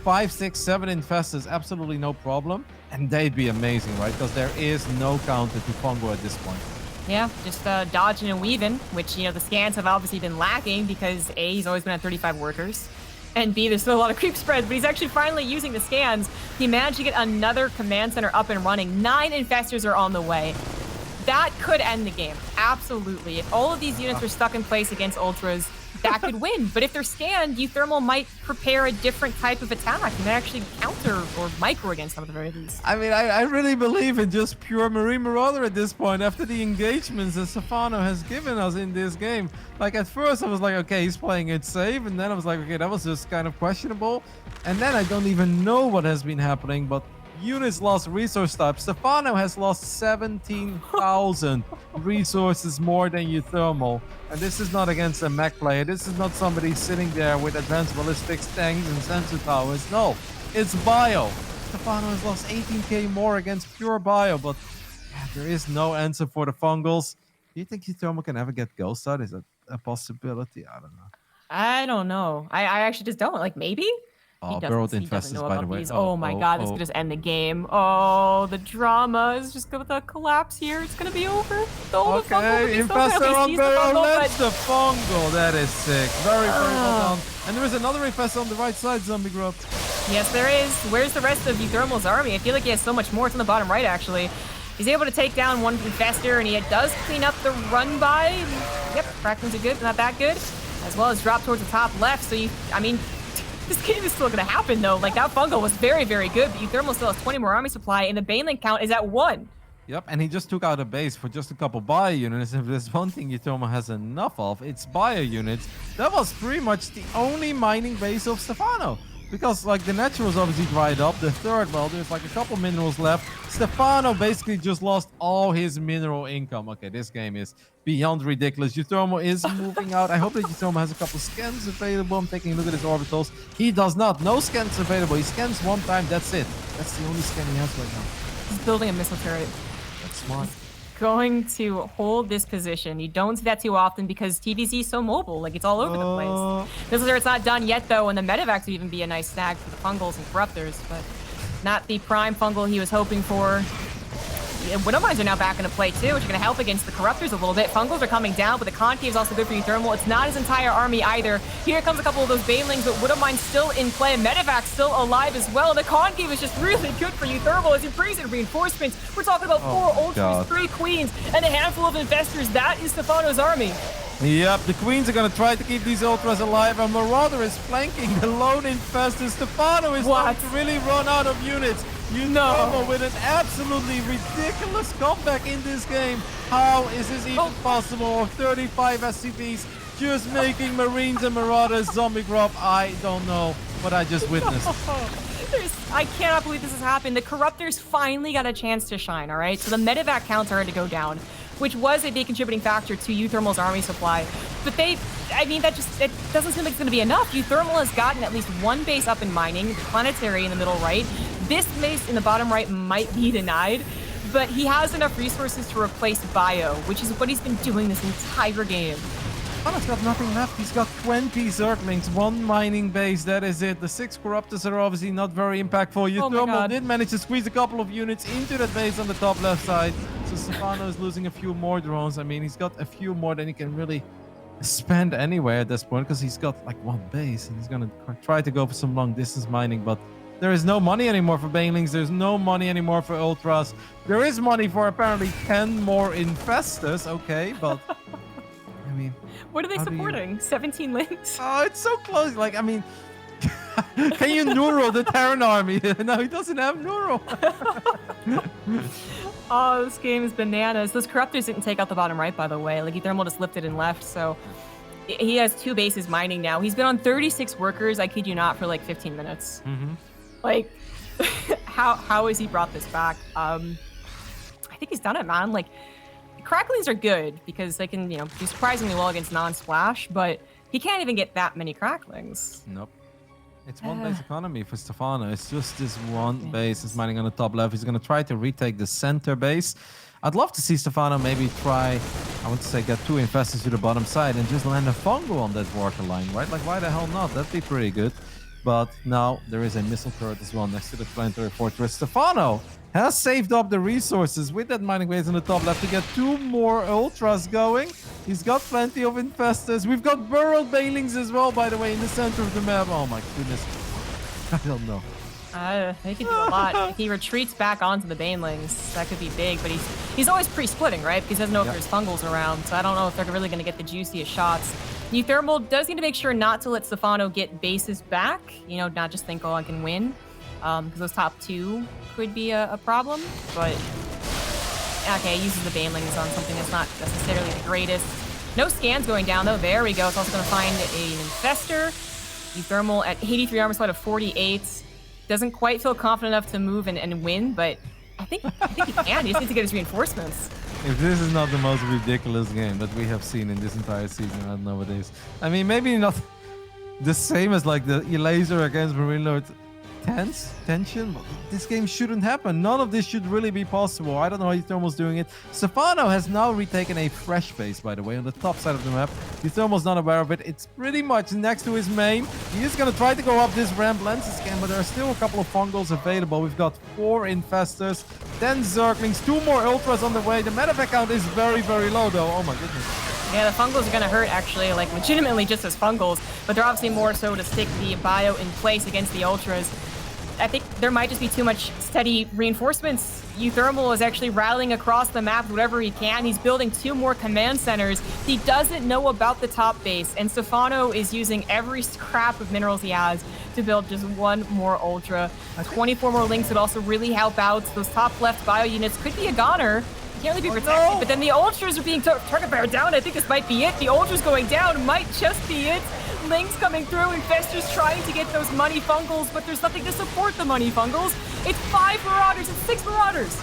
5, 6, 7 infestors absolutely no problem. And they'd be amazing, right? Because there is no counter to fungal at this point. Yeah, just dodging and weaving, which, you know, the scans have obviously been lacking because A, he's always been at 35 workers, and B, there's still a lot of creep spreads, but he's actually finally using the scans. He managed to get another command center up and running. 9 infestors are on the way. That could end the game, absolutely. If all of these units are stuck in place against ultras, that could win. But if they're scanned, uThermal might prepare a different type of attack and actually counter or micro against them at the very least. I mean, I really believe in just pure Marine Marauder at this point after the engagements that Stephano has given us in this game. Like, at first I was like, okay, he's playing it safe, and then I was like, okay, that was just kind of questionable. And then I don't even know what has been happening, but units lost resource types. Stephano has lost 17,000 resources more than uThermal. And this is not against a mech player. This is not somebody sitting there with advanced ballistics, tanks, and sensor towers. No, it's bio. Stephano has lost 18k more against pure bio, but yeah, there is no answer for the fungals. Do you think uThermal can ever get Ghost Out? Is that a possibility? I don't know. I don't know. I actually just don't. Like, maybe? Oh, burrowed He doesn't infestors, know by about the way. these. Oh my god, this could just end the game. Oh, the drama is just going to collapse here. It's going to be over. The Okay, infestor on burrow. Let's the fungal. That is sick. Very well done. And there is another infestor on the right side, Zombie Grub. Yes, there is. Where's the rest of uThermal's army? I feel like he has so much more. It's on the bottom right, actually. He's able to take down one infestor, and he does clean up the run by. Yep, cracklings are good, but not that good. As well as drop towards the top left. So, I mean, this game is still going to happen, though. Like, that fungal was very, very good, but uThermal still has 20 more army supply, and the Baneling count is at 1. Yep, and he just took out a base for just a couple bio units. If there's one thing uThermal has enough of, it's bio units. That was pretty much the only mining base of Stephano. Because, like, the naturals obviously dried up. The third, well, there's like a couple minerals left. Stephano basically just lost all his mineral income. Okay, this game is beyond ridiculous. uThermal is moving out. I hope that uThermal has a couple scans available. I'm taking a look at his orbitals. He does not. No scans available. He scans one time. That's it. That's the only scan he has right now. He's building a missile turret. That's smart. Going to hold this position. You don't see that too often because TVZ is so mobile. Like, it's all over the place. Missile turret's not done yet, though, and the medevacs would even be a nice snag for the fungals and corruptors, but not the prime fungal he was hoping for. Widowmines are now back into play, too, which are going to help against the corruptors a little bit. Fungals are coming down, but the concave is also good for uThermal. It's not his entire army either. Here comes a couple of those banelings, but Widowmine's still in play. Medevac's still alive as well. The concave is just really good for uThermal as he brings in reinforcements. We're talking about 4 ultras, 3 queens, and a handful of investors. That is Stephano's army. Yep, the queens are going to try to keep these ultras alive, and Marauder is flanking the lone infestor. Stephano is starting to really run out of units. uThermal with an absolutely ridiculous comeback in this game. How is this even possible? 35 SCVs just making Marines and Marauders zombie grub. I don't know what I just witnessed. I cannot believe this has happened. The Corruptors finally got a chance to shine, all right? So the medevac counts are to go down, which was a big contributing factor to uThermal's army supply. But it doesn't seem like it's going to be enough. uThermal has gotten at least one base up in mining, the planetary in the middle right. This base in the bottom right might be denied, but he has enough resources to replace bio, which is what he's been doing this entire game. Stephano's got nothing left. He's got 20 Zerglings, 1 mining base. That is it. The 6 Corruptors are obviously not very impactful. uThermal did manage to squeeze a couple of units into that base on the top left side. So Stephano is losing a few more drones. I mean, he's got a few more than he can really spend anywhere at this point because he's got like 1 base and he's going to try to go for some long distance mining. But there is no money anymore for banelings. There's no money anymore for ultras. There is money for apparently 10 more infestors. Okay, but I mean, what are they supporting? 17 links? Oh, it's so close. Like, I mean, can you Neuro the Terran army? No, he doesn't have Neuro. Oh, this game is bananas. Those Corruptors didn't take out the bottom right, by the way. Like, uThermal just lifted and left, so he has 2 bases mining now. He's been on 36 workers, I kid you not, for like 15 minutes. Like, how has he brought this back? I think he's done it, man. Like, cracklings are good because they can, do surprisingly well against non-splash, but he can't even get that many cracklings. Nope. It's 1 base economy for Stephano. It's just this 1 base is mining on the top left. He's going to try to retake the center base. I'd love to see Stephano maybe try, I want to say, get 2 infestors to the bottom side and just land a fungal on that water line, right? Like, why the hell not? That'd be pretty good. But now there is a missile turret as well next to the planetary fortress. Stephano has saved up the resources with that mining base on the top left to get 2 more ultras going. He's got plenty of infestors. We've got burrowed banelings as well, by the way, in the center of the map. Oh my goodness. I don't know. He could do a lot. If he retreats back onto the banelings, that could be big, but he's always pre-splitting, right? Because he doesn't know if there's fungals around, so I don't know if they're really going to get the juiciest shots. uThermal does need to make sure not to let Stephano get bases back, not just think, oh, I can win, because those top 2 could be a problem, but okay, he uses the banelings on something that's not necessarily the greatest. No scans going down, though. There we go. It's also going to find an infestor. uThermal at 83 armor slot of 48. Doesn't quite feel confident enough to move and win, but I think he can. He just needs to get his reinforcements. If this is not the most ridiculous game that we have seen in this entire season, I don't know what it is. I mean, maybe not the same as like the Elaser against Marine Lord tense tension. This game shouldn't happen. None of this should really be possible. I don't know how uThermal's doing it. Stephano has now retaken a fresh base, by the way, on the top side of the map. uThermal's not aware of it. It's pretty much next to his main. He is going to try to go up this ramp lenses again, but there are still a couple of fungals available. We've got 4 infestors, 10 zerglings, 2 more ultras on the way. The medevac count is very, very low, though. Oh my goodness. Yeah, the fungals are going to hurt, actually, like, legitimately just as fungals, but they're obviously more so to stick the bio in place against the ultras. I think there might just be too much steady reinforcements. uThermal is actually rallying across the map whatever he can. He's building 2 more command centers. He doesn't know about the top base, and Stephano is using every scrap of minerals he has to build just 1 more ultra. 24 more links would also really help out. Those top left bio units could be a goner. Can't really be protected, but then the ultras are being target bear down. I think this might be it. The ultras going down might just be it. Links coming through, infestors trying to get those money fungals, but there's nothing to support the money fungals. It's 5 marauders, it's 6 marauders,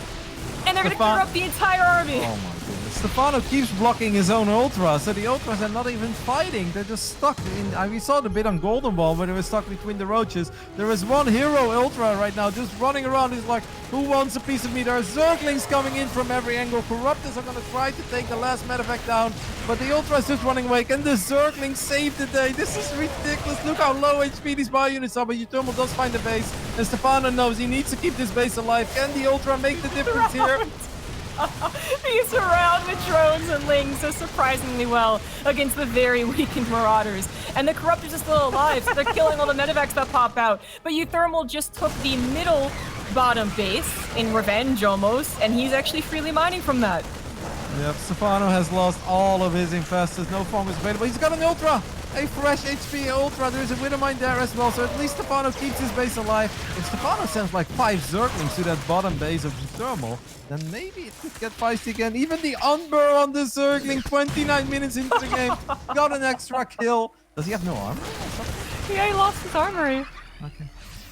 and they're gonna clear up the entire army. Oh my goodness. Stephano keeps blocking his own ultras, so the ultras are not even fighting. They're just stuck in. We saw the bit on Golden Ball where they were stuck between the roaches. There is 1 hero ultra right now just running around. He's like, who wants a piece of me? There are zerglings coming in from every angle. Corruptors are gonna try to take the last medevac down, but the ultra is just running away. Can the zerglings save the day? This is ridiculous. Look how low HP these bio units are, but uThermal does find the base, and Stephano knows he needs to keep this base alive. Can the ultra make the difference here? He surround with drones and lings so surprisingly well against the very weakened marauders. And the corruptors are still alive, so they're killing all the medevacs that pop out. But uThermal just took the middle bottom base in revenge almost, and he's actually freely mining from that. Yep, Stephano has lost all of his infestors. No farm is available. He's got an ultra! A fresh HP ultra. There's a Widowmine there as well, so at least Stephano keeps his base alive. If Stephano sends like 5 zerglings to that bottom base of uThermal, then maybe it could get feisty again. Even the unbur on the zergling, 29 minutes into the game, got an extra kill. Does he have no armor? Yeah, he lost his armory. Okay.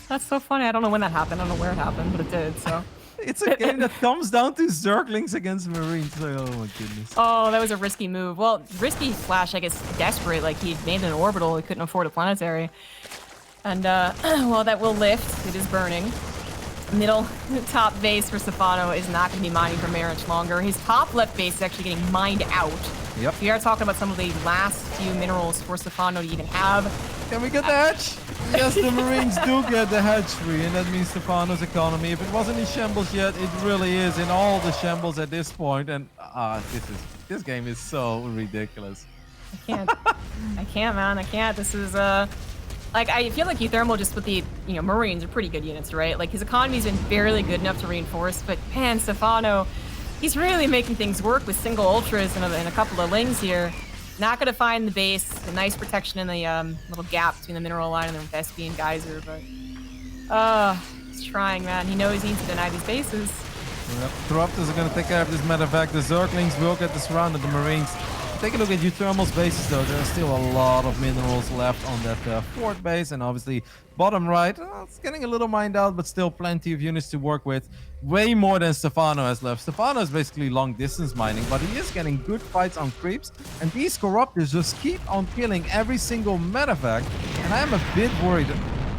That's so funny. I don't know when that happened. I don't know where it happened, but it did, so. It's a game that comes down to zerglings against marines. Oh my goodness. Oh, that was a risky move. Well, risky slash, I guess, desperate. Like, he made an orbital. He couldn't afford a planetary. And, well, that will lift. It is burning. Middle top base for Stephano is not going to be mining for very much longer. His top left base is actually getting mined out. Yep. We are talking about some of the last few minerals for Stephano to even have. Can we get the hatch? Yes, the Marines do get the hatch free, and that means Stephano's economy. If it wasn't in shambles yet, it really is in all the shambles at this point. And this game is so ridiculous. I can't, man. I can't. This is like, I feel like uThermal just with the Marines are pretty good units, right? Like, his economy's been barely good enough to reinforce, but man, Stephano, he's really making things work with single ultras and a couple of lings here. Not going to find the base. A nice protection in the little gap between the mineral line and the Vespian geyser, but he's trying, man. He knows he needs to deny these bases. Yep. Corruptors are going to take care of this medevac. The zerglings will get the surround of the Marines. Take a look at uThermal's bases, though. There's still a lot of minerals left on that fourth base, and obviously bottom right, it's getting a little mined out, but still plenty of units to work with. Way more than Stephano has left. Stephano is basically long distance mining, but he is getting good fights on creeps, and these Corruptors just keep on killing every single medevac, and I am a bit worried.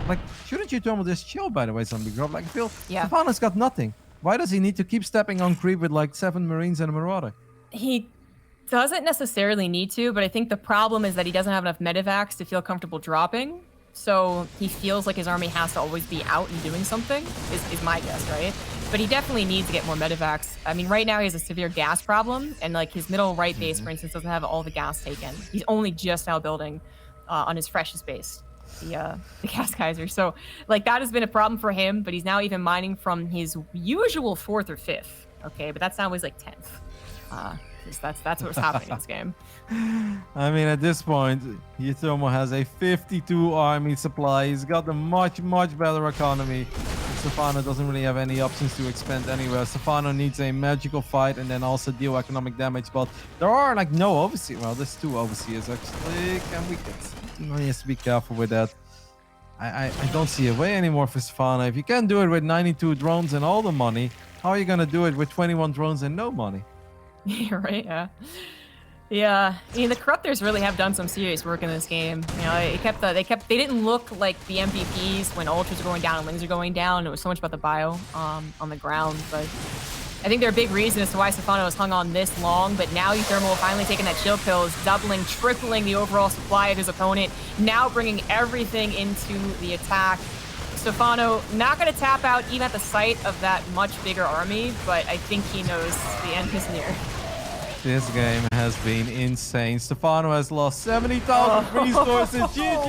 Like, shouldn't uThermal just chill, by the way, Zombie Grub? Like, I feel Stephano's got nothing. Why does he need to keep stepping on creep with like 7 Marines and a Marauder? He doesn't necessarily need to, but I think the problem is that he doesn't have enough medevacs to feel comfortable dropping. So he feels like his army has to always be out and doing something, is my guess, right? But he definitely needs to get more medevacs. I mean, right now he has a severe gas problem, and like his middle right base, for instance, doesn't have all the gas taken. He's only just now building on his freshest base, the gas geyser. So like that has been a problem for him, but he's now even mining from his usual 4th or 5th. Okay, but that's now his like 10th. That's what's happening in this game. I mean, at this point, uThermal has a 52 army supply. He's got a much, much better economy. Stephano doesn't really have any options to expand anywhere. Stephano needs a magical fight and then also deal economic damage. But there are like no overseers. Well, there's 2 overseers actually. Can we get? He has to be careful with that. I don't see a way anymore for Stephano. If you can't do it with 92 drones and all the money, how are you going to do it with 21 drones and no money? Yeah, right, yeah. Yeah, I mean the Corruptors really have done some serious work in this game. You know, they didn't look like the MVPs when Ultras are going down and Wings are going down. It was so much about the bio on the ground, but I think they're a big reason as to why Stephano has hung on this long. But now uThermal finally taking that chill pill, is doubling, tripling the overall supply of his opponent. Now bringing everything into the attack. Stephano not going to tap out even at the sight of that much bigger army, but I think he knows the end is near. This game has been insane. Stephano has lost 70,000 resources. GG.